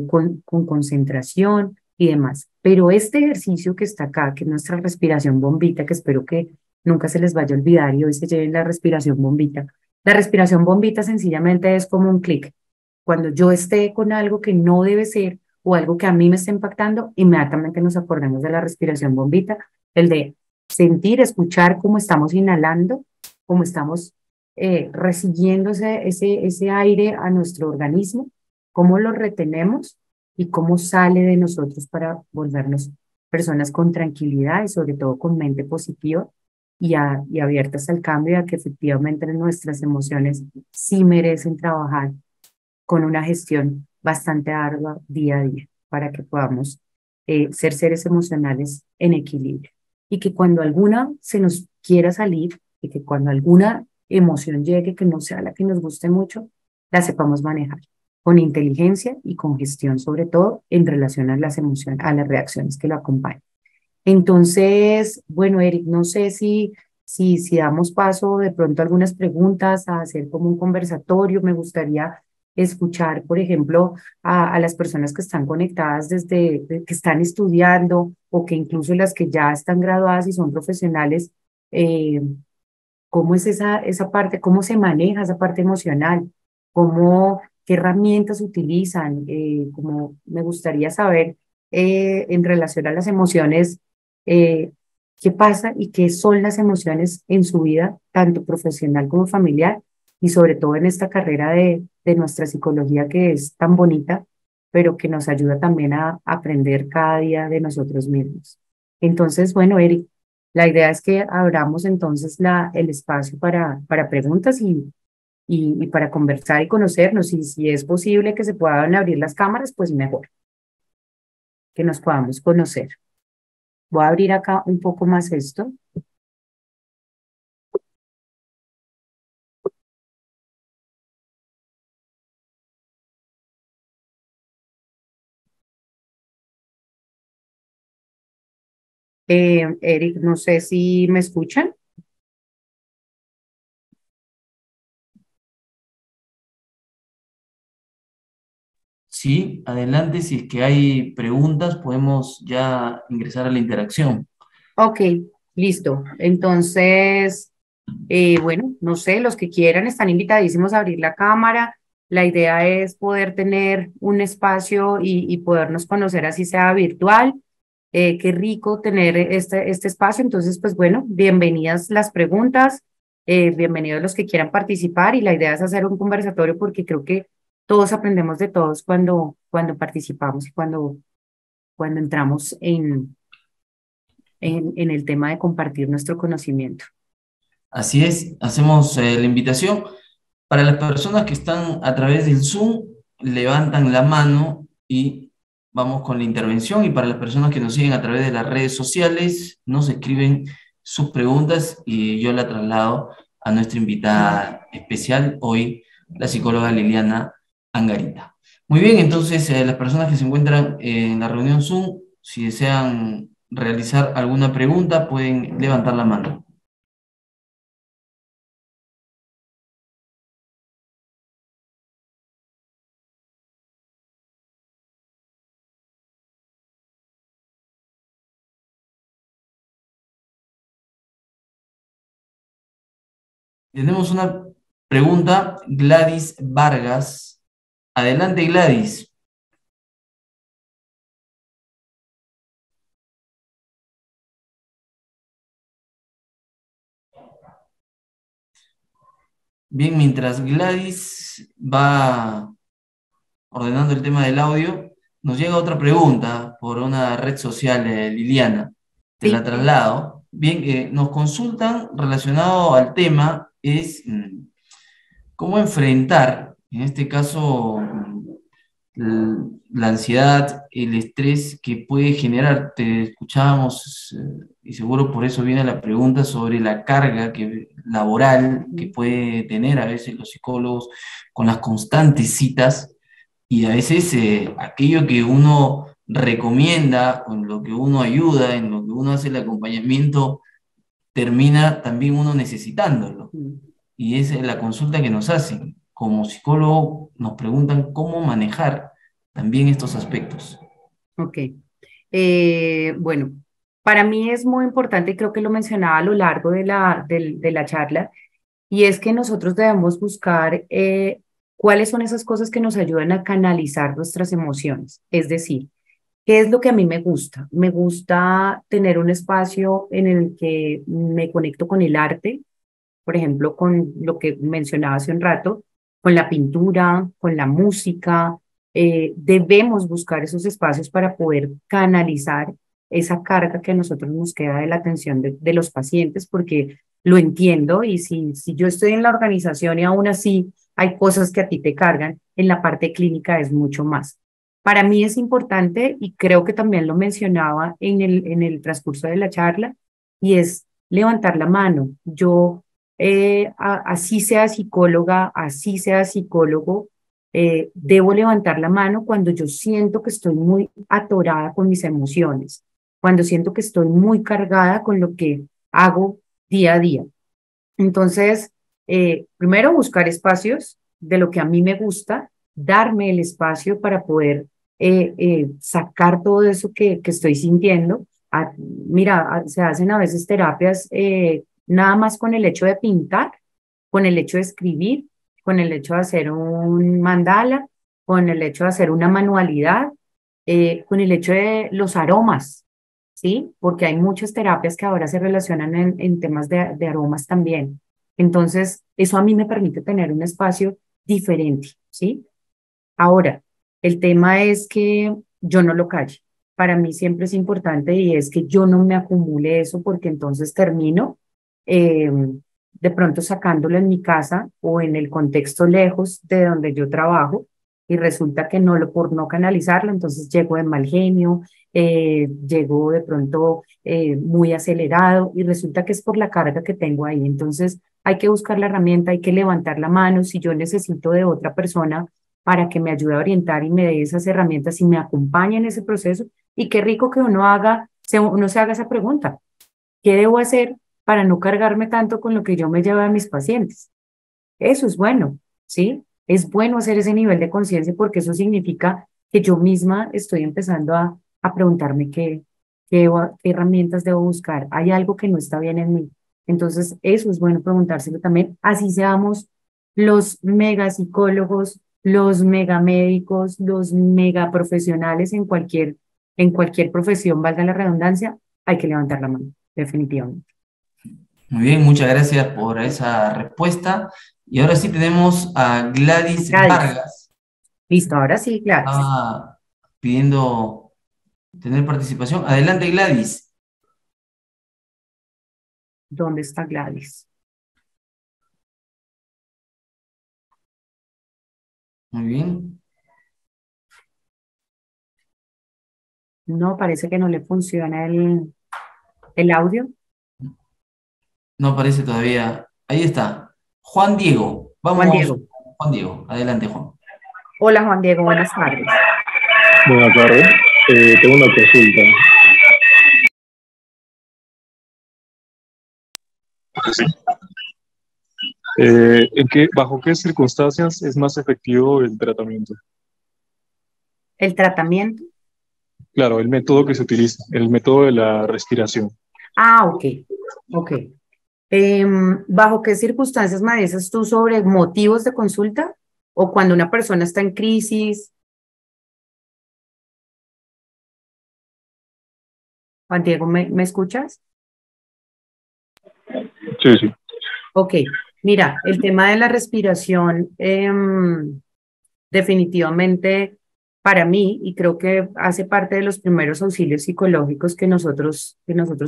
con concentración y demás. Pero este ejercicio que está acá, que es nuestra respiración bombita, que espero que nunca se les vaya a olvidar y hoy se lleven la respiración bombita. La respiración bombita sencillamente es como un clic. Cuando yo esté con algo que no debe ser o algo que a mí me está impactando, inmediatamente nos acordamos de la respiración bombita, el de sentir, escuchar cómo estamos inhalando, cómo estamos recibiendo ese aire a nuestro organismo, cómo lo retenemos y cómo sale de nosotros para volvernos personas con tranquilidad y sobre todo con mente positiva y abiertas al cambio, a que efectivamente nuestras emociones sí merecen trabajar con una gestión bastante ardua día a día para que podamos ser seres emocionales en equilibrio. Y que cuando alguna se nos quiera salir y que cuando alguna emoción llegue que no sea la que nos guste mucho, la sepamos manejar con inteligencia y con gestión, sobre todo en relación a las emociones, a las reacciones que lo acompañan. Entonces, bueno, Eric, no sé si damos paso de pronto a algunas preguntas, a hacer como un conversatorio. Me gustaría escuchar, por ejemplo, a las personas que están conectadas que están estudiando o que incluso las que ya están graduadas y son profesionales, eh, ¿cómo es esa parte? ¿Cómo se maneja esa parte emocional? ¿Qué herramientas utilizan? Como me gustaría saber en relación a las emociones, eh, qué pasa y qué son las emociones en su vida, tanto profesional como familiar, y sobre todo en esta carrera de nuestra psicología que es tan bonita, pero que nos ayuda también a aprender cada día de nosotros mismos. Entonces, bueno, Eric, la idea es que abramos entonces el espacio para preguntas y para conversar y conocernos. Y si es posible que se puedan abrir las cámaras, pues mejor, que nos podamos conocer. Voy a abrir acá un poco más esto. Eric, no sé si me escuchan. Sí, adelante, si es que hay preguntas, podemos ya ingresar a la interacción. Ok, listo. Entonces, bueno, no sé, los que quieran están invitadísimos a abrir la cámara. La idea es poder tener un espacio y podernos conocer así sea virtual. Qué rico tener este espacio. Entonces, pues bueno, bienvenidas las preguntas, bienvenidos los que quieran participar y la idea es hacer un conversatorio porque creo que todos aprendemos de todos cuando participamos y cuando entramos en el tema de compartir nuestro conocimiento. Así es, hacemos la invitación. Para las personas que están a través del Zoom, levantan la mano y vamos con la intervención. Y para las personas que nos siguen a través de las redes sociales, nos escriben sus preguntas y yo la traslado a nuestra invitada especial hoy, la psicóloga Liliana Angarita. Muy bien, entonces las personas que se encuentran en la reunión Zoom, si desean realizar alguna pregunta, pueden levantar la mano. Tenemos una pregunta, Gladys Vargas. Adelante, Gladys. Bien, mientras Gladys va ordenando el tema del audio, nos llega otra pregunta por una red social, Liliana. Te la traslado. Bien, nos consultan relacionado al tema, es cómo enfrentar, en este caso, la ansiedad, el estrés que puede generar. Te escuchábamos, y seguro por eso viene la pregunta sobre la carga laboral que puede tener a veces los psicólogos con las constantes citas, y a veces aquello que uno recomienda, con lo que uno ayuda, en lo que uno hace el acompañamiento, termina también uno necesitándolo. Y es la consulta que nos hacen. Como psicólogo nos preguntan cómo manejar también estos aspectos. Ok. Bueno, para mí es muy importante, y creo que lo mencionaba a lo largo de la charla, y es que nosotros debemos buscar cuáles son esas cosas que nos ayudan a canalizar nuestras emociones. Es decir, ¿qué es lo que a mí me gusta? Me gusta tener un espacio en el que me conecto con el arte, por ejemplo, con lo que mencionaba hace un rato, con la pintura, con la música. Debemos buscar esos espacios para poder canalizar esa carga que a nosotros nos queda de la atención de los pacientes, porque lo entiendo, y si yo estoy en la organización y aún así hay cosas que a ti te cargan, en la parte clínica es mucho más. Para mí es importante, y creo que también lo mencionaba en el transcurso de la charla, y es levantar la mano. Yo así sea psicóloga, así sea psicólogo, debo levantar la mano cuando yo siento que estoy muy atorada con mis emociones, cuando siento que estoy muy cargada con lo que hago día a día. Entonces, primero buscar espacios de lo que a mí me gusta, darme el espacio para poder sacar todo eso que estoy sintiendo. Mira, se hacen a veces terapias nada más con el hecho de pintar, con el hecho de escribir, con el hecho de hacer un mandala, con el hecho de hacer una manualidad, con el hecho de los aromas, ¿sí? Porque hay muchas terapias que ahora se relacionan en temas de aromas también. Entonces, eso a mí me permite tener un espacio diferente, ¿sí? Ahora, el tema es que yo no lo calle. Para mí siempre es importante, y es que yo no me acumule eso, porque entonces termino eh, de pronto sacándolo en mi casa o en el contexto lejos de donde yo trabajo, y resulta que por no canalizarlo, entonces llego de mal genio, llego de pronto muy acelerado, y resulta que es por la carga que tengo ahí. Entonces hay que buscar la herramienta, hay que levantar la mano. Si yo necesito de otra persona para que me ayude a orientar y me dé esas herramientas y me acompañe en ese proceso, y qué rico que uno se haga esa pregunta: ¿qué debo hacer para no cargarme tanto con lo que yo me llevo a mis pacientes? Eso es bueno, ¿sí? Es bueno hacer ese nivel de conciencia, porque eso significa que yo misma estoy empezando a preguntarme qué herramientas debo buscar. Hay algo que no está bien en mí. Entonces, eso es bueno preguntárselo también, así seamos los mega psicólogos, los mega médicos, los mega profesionales en cualquier profesión, valga la redundancia, hay que levantar la mano, definitivamente. Muy bien, muchas gracias por esa respuesta. Y ahora sí tenemos a Gladys Vargas. Listo, ahora sí, Gladys. Estaba pidiendo tener participación. Adelante, Gladys. ¿Dónde está Gladys? Muy bien. No, parece que no le funciona el audio. No aparece todavía. Ahí está. Juan Diego. Juan Vamos, Diego. Juan Diego. Adelante, Juan. Hola, Juan Diego, buenas tardes. Buenas tardes. Tengo una consulta. Sí. ¿Bajo qué circunstancias es más efectivo el tratamiento? El tratamiento. Claro, el método que se utiliza, el método de la respiración. Ah, ok, ok. ¿Bajo qué circunstancias me dices tú sobre motivos de consulta? ¿O cuando una persona está en crisis? Juan Diego, ¿me escuchas? Sí, sí. Ok, mira, el tema de la respiración, definitivamente para mí, y creo que hace parte de los primeros auxilios psicológicos que nosotros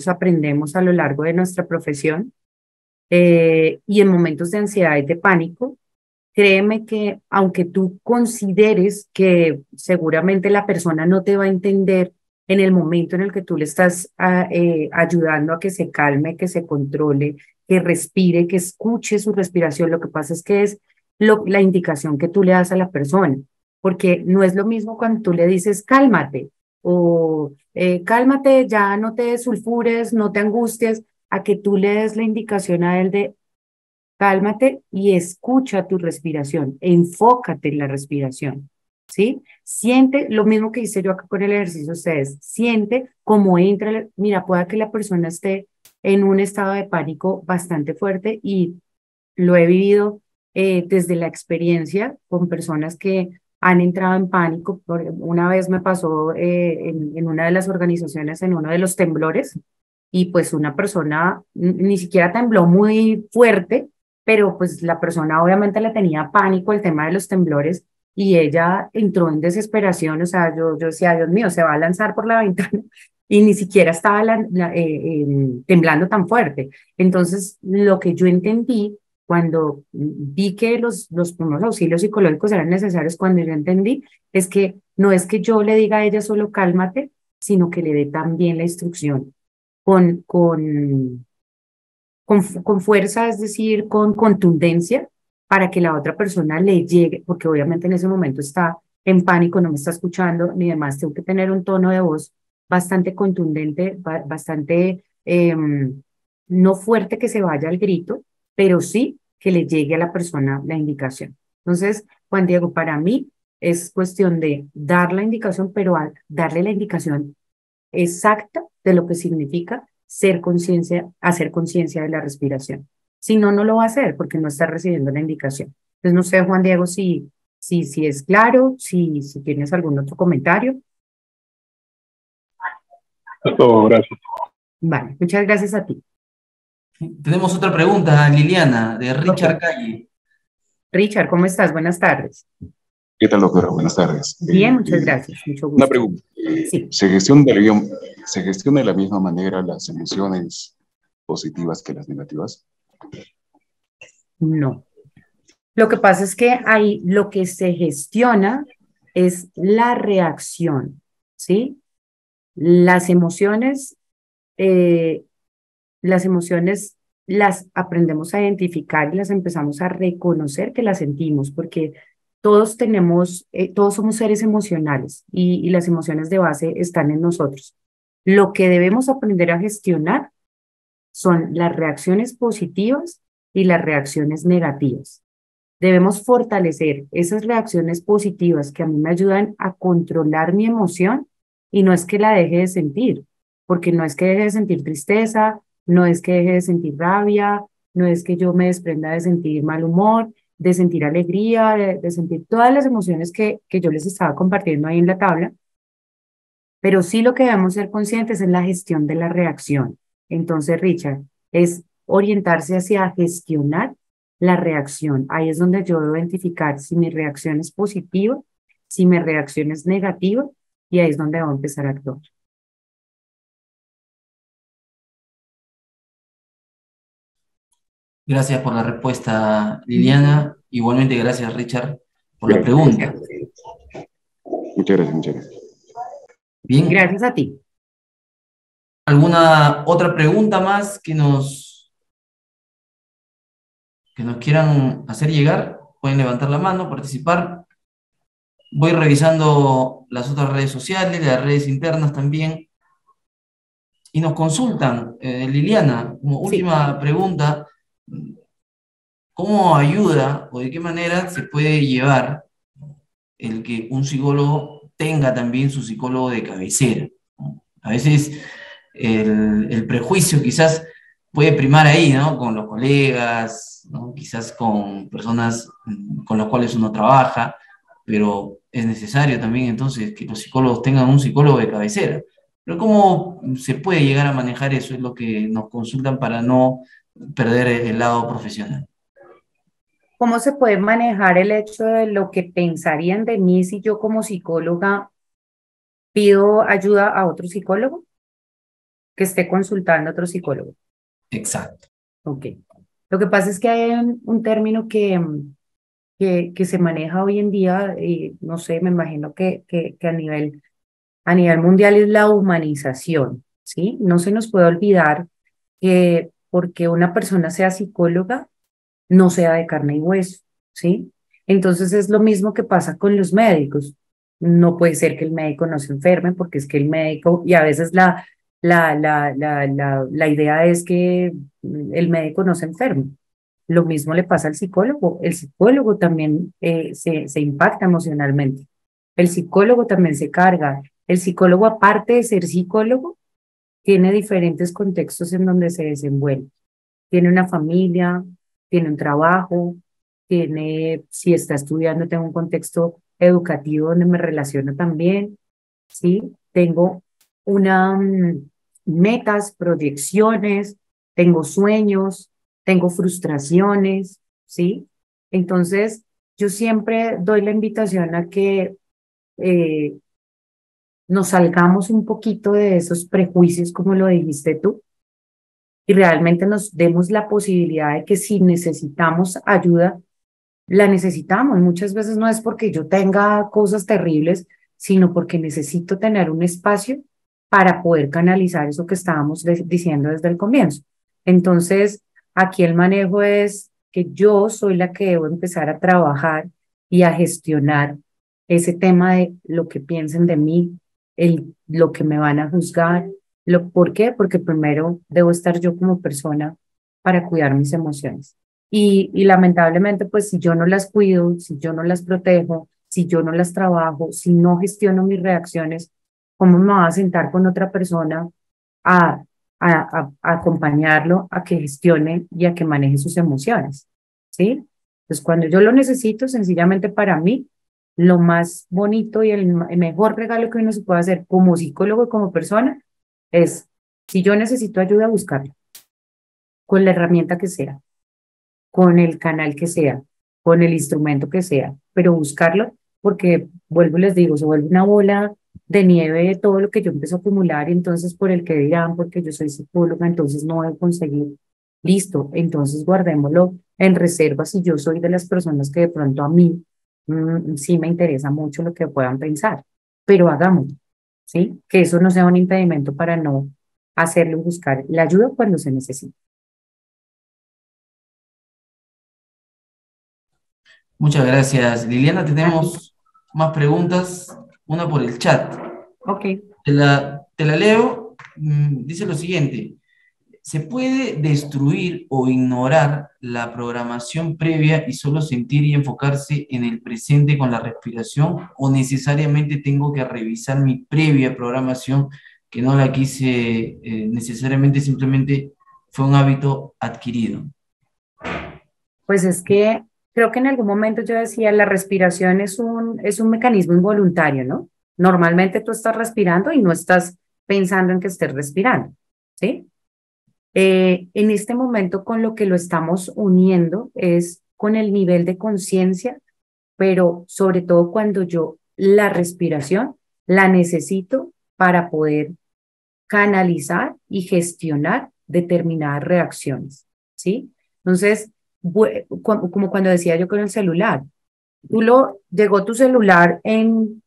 aprendemos a lo largo de nuestra profesión, y en momentos de ansiedad y de pánico, créeme que aunque tú consideres que seguramente la persona no te va a entender en el momento en el que tú le estás ayudando a que se calme, que se controle, que respire, que escuche su respiración, lo que pasa es que es la indicación que tú le das a la persona, porque no es lo mismo cuando tú le dices cálmate o cálmate, ya no te sulfures, no te angusties, a que tú le des la indicación a él de cálmate y escucha tu respiración, enfócate en la respiración, ¿sí? Siente lo mismo que hice yo acá con el ejercicio, ustedes, siente cómo entra, mira, pueda que la persona esté en un estado de pánico bastante fuerte y lo he vivido desde la experiencia con personas que han entrado en pánico. Una vez me pasó en una de las organizaciones, en uno de los temblores, y pues una persona ni siquiera tembló muy fuerte, pero pues la persona obviamente le tenía pánico el tema de los temblores y ella entró en desesperación, o sea, yo decía, Dios mío, se va a lanzar por la ventana y ni siquiera estaba temblando tan fuerte. Entonces, lo que yo entendí cuando vi que los primeros auxilios psicológicos eran necesarios, cuando yo entendí, es que no es que yo le diga a ella solo cálmate, sino que le dé también la instrucción con, con, con fuerza, es decir, con contundencia, para que la otra persona le llegue, porque obviamente en ese momento está en pánico, no me está escuchando, ni demás, tengo que tener un tono de voz bastante contundente, bastante, no fuerte que se vaya al grito, pero sí que le llegue a la persona la indicación. Entonces, Juan Diego, para mí es cuestión de dar la indicación, pero darle la indicación exacta de lo que significa ser conciencia, hacer conciencia de la respiración. Si no, no lo va a hacer porque no está recibiendo la indicación. Entonces, no sé, Juan Diego, si es claro, si tienes algún otro comentario. Es todo, gracias. Vale, muchas gracias a ti. Tenemos otra pregunta, Liliana, de Ok. Richard Calle. Richard, ¿cómo estás? Buenas tardes. ¿Qué tal, doctora? Buenas tardes. Bien, muchas gracias. Mucho Una gusto. pregunta. Sí, ¿Se gestiona de la misma manera las emociones positivas que las negativas? no. Lo que pasa es que ahí lo que se gestiona es la reacción, ¿sí? Las emociones eh, las emociones las aprendemos a identificar y las empezamos a reconocer que las sentimos, porque todos somos seres emocionales y las emociones de base están en nosotros. Lo que debemos aprender a gestionar son las reacciones positivas y las reacciones negativas. Debemos fortalecer esas reacciones positivas que a mí me ayudan a controlar mi emoción y no es que la deje de sentir, porque no es que deje de sentir tristeza, no es que deje de sentir rabia, no es que yo me desprenda de sentir mal humor, de sentir alegría, de sentir todas las emociones que yo les estaba compartiendo ahí en la tabla, pero sí lo que debemos ser conscientes es la gestión de la reacción. Entonces, Richard, es orientarse hacia gestionar la reacción. Ahí es donde yo debo identificar si mi reacción es positiva si mi reacción es negativa, y ahí es donde va a empezar a actuar. Gracias por la respuesta, Liliana. Igualmente, gracias, Richard, por la Gracias. pregunta. Muchas gracias, muchas gracias. Bien, Gracias a ti. ¿alguna otra pregunta más que nos quieran hacer llegar? Pueden levantar la mano, participar. Voy revisando las otras redes sociales, las redes internas también, y nos consultan. Liliana, como Sí. última pregunta, ¿cómo ayuda o de qué manera se puede llevar el que un psicólogo tenga también su psicólogo de cabecera, ¿no? A veces el prejuicio quizás puede primar ahí, ¿no? Con los colegas, ¿no? Quizás con personas con las cuales uno trabaja, pero es necesario también entonces que los psicólogos tengan un psicólogo de cabecera. Pero ¿cómo se puede llegar a manejar eso? Es lo que nos consultan para no perder el lado profesional. ¿Cómo se puede manejar el hecho de lo que pensarían de mí si yo como psicóloga pido ayuda a otro psicólogo que esté consultando a otro psicólogo? Exacto. Ok. Lo que pasa es que hay un término que se maneja hoy en día, y no sé, me imagino que a nivel mundial es la humanización, ¿sí? No se nos puede olvidar que porque una persona sea psicóloga, no sea de carne y hueso, ¿sí? Entonces es lo mismo que pasa con los médicos. No puede ser que el médico no se enferme porque es que el médico, y a veces la idea es que el médico no se enferme. Lo mismo le pasa al psicólogo. El psicólogo también se impacta emocionalmente. El psicólogo también se carga. El psicólogo, aparte de ser psicólogo, tiene diferentes contextos en donde se desenvuelve. Tiene una familia, tiene un trabajo, tiene, si está estudiando, tengo un contexto educativo donde me relaciono también, ¿sí? Tengo una metas, proyecciones, tengo sueños, tengo frustraciones, ¿sí? Entonces, yo siempre doy la invitación a que eh, nos salgamos un poquito de esos prejuicios, como lo dijiste tú, y realmente nos demos la posibilidad de que si necesitamos ayuda, la necesitamos. Muchas veces no es porque yo tenga cosas terribles, sino porque necesito tener un espacio para poder canalizar eso que estábamos diciendo desde el comienzo. Entonces, aquí el manejo es que yo soy la que debo empezar a trabajar y a gestionar ese tema de lo que piensen de mí, lo que me van a juzgar. ¿Por qué? Porque primero debo estar yo como persona para cuidar mis emociones. Y lamentablemente, pues si yo no las cuido, si yo no las protejo, si yo no las trabajo, si no gestiono mis reacciones, ¿cómo me va a sentar con otra persona a, a acompañarlo a que gestione y a que maneje sus emociones? ¿Sí? Entonces, cuando yo lo necesito, sencillamente para mí, lo más bonito y el mejor regalo que uno se puede hacer como psicólogo y como persona es, si yo necesito ayuda, buscarla, con la herramienta que sea, con el canal que sea, con el instrumento que sea, pero buscarlo porque, vuelvo y les digo, se vuelve una bola de nieve de todo lo que yo empiezo a acumular, y entonces por el que dirán, porque yo soy psicóloga, entonces no voy a conseguir. Listo, entonces guardémoslo en reserva si yo soy de las personas que de pronto a mí sí me interesa mucho lo que puedan pensar, pero hagámoslo, ¿sí? Que eso no sea un impedimento para no hacerlo y buscar la ayuda cuando se necesite. Muchas gracias, Liliana. Tenemos más preguntas, una por el chat. Ok. Te la leo. Dice lo siguiente: ¿se puede destruir o ignorar la programación previa y solo sentir y enfocarse en el presente con la respiración? ¿O necesariamente tengo que revisar mi previa programación, que no la quise necesariamente, simplemente fue un hábito adquirido? Pues es que creo que en algún momento yo decía, la respiración es un mecanismo involuntario, ¿no? Normalmente tú estás respirando y no estás pensando en que estés respirando, ¿sí? En este momento con lo que lo estamos uniendo es con el nivel de conciencia, pero sobre todo cuando yo la respiración la necesito para poder canalizar y gestionar determinadas reacciones, ¿sí? Entonces, como cuando decía yo con el celular, llegó tu celular en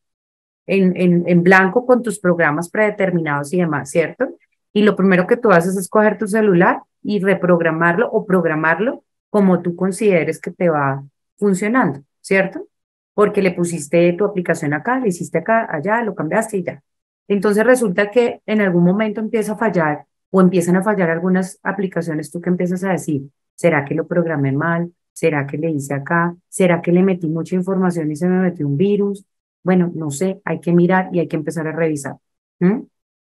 blanco con tus programas predeterminados y demás, ¿cierto? Y lo primero que tú haces es coger tu celular y reprogramarlo o programarlo como tú consideres que te va funcionando, ¿cierto? Porque le pusiste tu aplicación acá, le hiciste acá, allá, lo cambiaste y ya. Entonces resulta que en algún momento empieza a fallar o empiezan a fallar algunas aplicaciones, tú que empiezas a decir, ¿será que lo programé mal? ¿Será que le hice acá? ¿Será que le metí mucha información y se me metió un virus? Bueno, no sé, hay que mirar y hay que empezar a revisar. ¿Mm?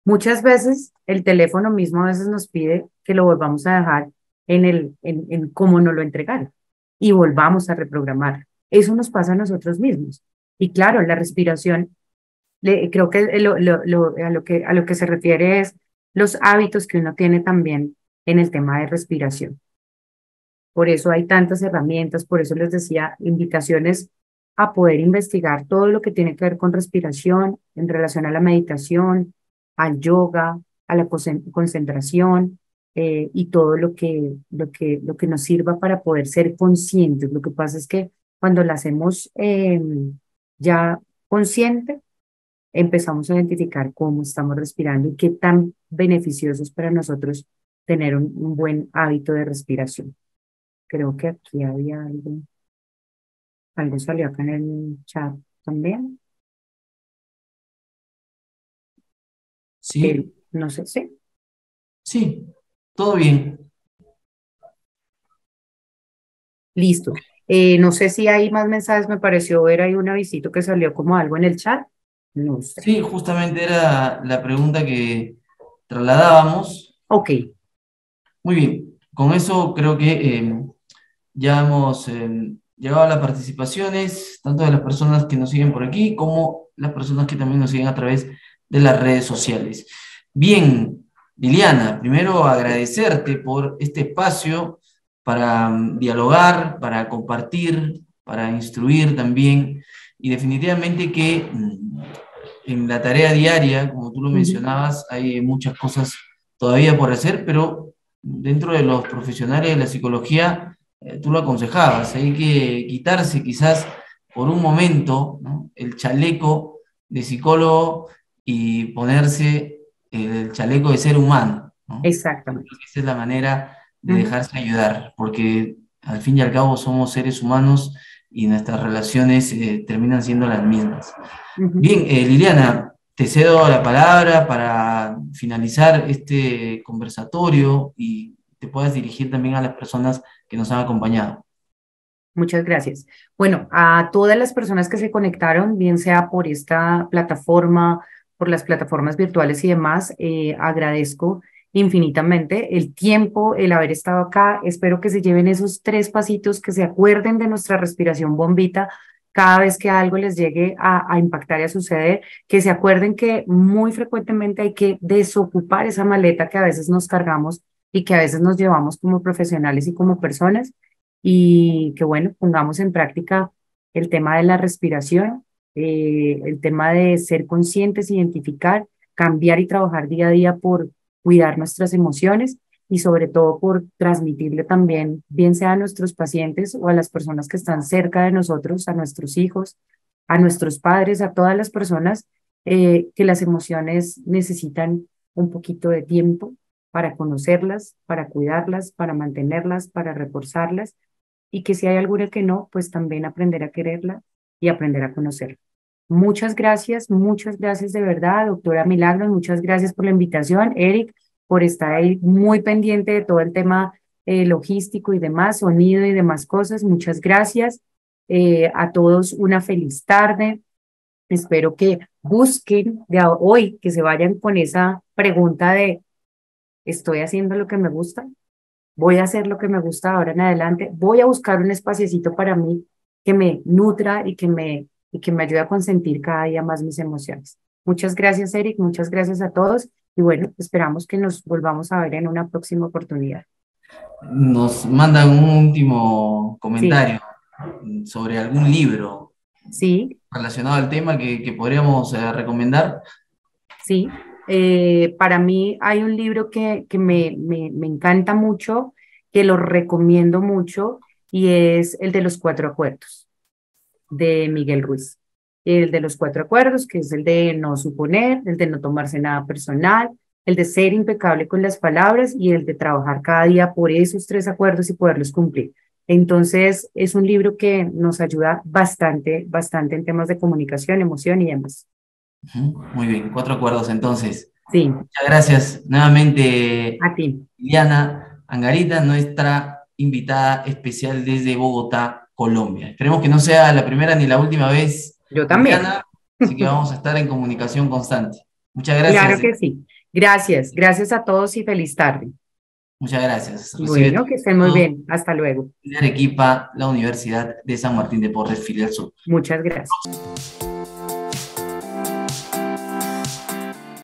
Muchas veces el teléfono mismo a veces nos pide que lo volvamos a dejar en cómo nos lo entregaron y volvamos a reprogramar. Eso nos pasa a nosotros mismos. Y claro, la respiración, creo que a lo que se refiere es los hábitos que uno tiene también en el tema de respiración. Por eso hay tantas herramientas, por eso les decía, invitaciones a poder investigar todo lo que tiene que ver con respiración en relación a la meditación, al yoga, a la concentración y todo lo que nos sirva para poder ser conscientes. Lo que pasa es que cuando la hacemos ya consciente, empezamos a identificar cómo estamos respirando y qué tan beneficioso es para nosotros tener un buen hábito de respiración. Creo que aquí había algo salió acá en el chat también. Sí, No sé, sí. sí, todo bien. Listo. No sé si hay más mensajes, me pareció ver ahí un avisito que salió como algo en el chat. No sé. Sí, justamente era la pregunta que trasladábamos. Ok, Muy bien, con eso creo que ya hemos llegado a las participaciones, tanto de las personas que nos siguen por aquí, como las personas que también nos siguen a través de las redes sociales. Bien, Liliana, primero agradecerte por este espacio para dialogar, para compartir, para instruir también, y definitivamente que en la tarea diaria, como tú lo mencionabas, hay muchas cosas todavía por hacer, pero dentro de los profesionales de la psicología, tú lo aconsejabas, hay que quitarse quizás por un momento, ¿no?, el chaleco de psicólogo y ponerse el chaleco de ser humano, ¿no? exactamente. Esa es la manera de Ujú, dejarse ayudar, porque al fin y al cabo somos seres humanos y nuestras relaciones terminan siendo las mismas. ujú. Bien, Liliana, te cedo la palabra para finalizar este conversatorio y te puedas dirigir también a las personas que nos han acompañado. Muchas gracias. Bueno, a todas las personas que se conectaron, bien sea por esta plataforma, por las plataformas virtuales y demás, agradezco infinitamente el tiempo, el haber estado acá. Espero que se lleven esos 3 pasitos, que se acuerden de nuestra respiración bombita cada vez que algo les llegue a impactar y a suceder, que se acuerden que muy frecuentemente hay que desocupar esa maleta que a veces nos cargamos y que a veces nos llevamos como profesionales y como personas y que bueno, pongamos en práctica el tema de la respiración, el tema de ser conscientes, identificar, cambiar y trabajar día a día por cuidar nuestras emociones y sobre todo por transmitirle también, bien sea a nuestros pacientes o a las personas que están cerca de nosotros, a nuestros hijos, a nuestros padres, a todas las personas, que las emociones necesitan un poquito de tiempo para conocerlas, para cuidarlas, para mantenerlas, para reforzarlas y que si hay alguna que no, pues también aprender a quererla y aprender a conocerla. Muchas gracias de verdad, doctora Milagros, muchas gracias por la invitación, Eric, por estar ahí muy pendiente de todo el tema logístico y demás, sonido y demás cosas, muchas gracias. A todos una feliz tarde. Espero que busquen de hoy, que se vayan con esa pregunta de, ¿estoy haciendo lo que me gusta? Voy a hacer lo que me gusta ahora en adelante, voy a buscar un espaciecito para mí que me nutra y que me ayude a consentir cada día más mis emociones. Muchas gracias, Eric, muchas gracias a todos y bueno, esperamos que nos volvamos a ver en una próxima oportunidad. Nos mandan un último Sí, comentario sobre algún libro. Sí, relacionado al tema que podríamos recomendar? sí. Para mí hay un libro que me encanta mucho, que lo recomiendo mucho, y es el de los Cuatro Acuerdos, de Miguel Ruiz. El de los Cuatro Acuerdos, que es el de no suponer, el de no tomarse nada personal, el de ser impecable con las palabras y el de trabajar cada día por esos tres acuerdos y poderlos cumplir. Entonces, es un libro que nos ayuda bastante, bastante en temas de comunicación, emoción y demás. Muy bien, 4 acuerdos entonces. Sí, Muchas gracias nuevamente, a ti. Liliana Angarita, nuestra invitada especial desde Bogotá, Colombia. Esperemos que no sea la primera ni la última vez, Yo también. Liliana, así que vamos a estar en comunicación constante. Muchas Claro gracias. que sí. Gracias, gracias a todos y feliz tarde. Muchas gracias. Recibe Bueno, que estén muy bien. Hasta luego. de Arequipa, la Universidad de San Martín de Porres, filial sur. Muchas gracias.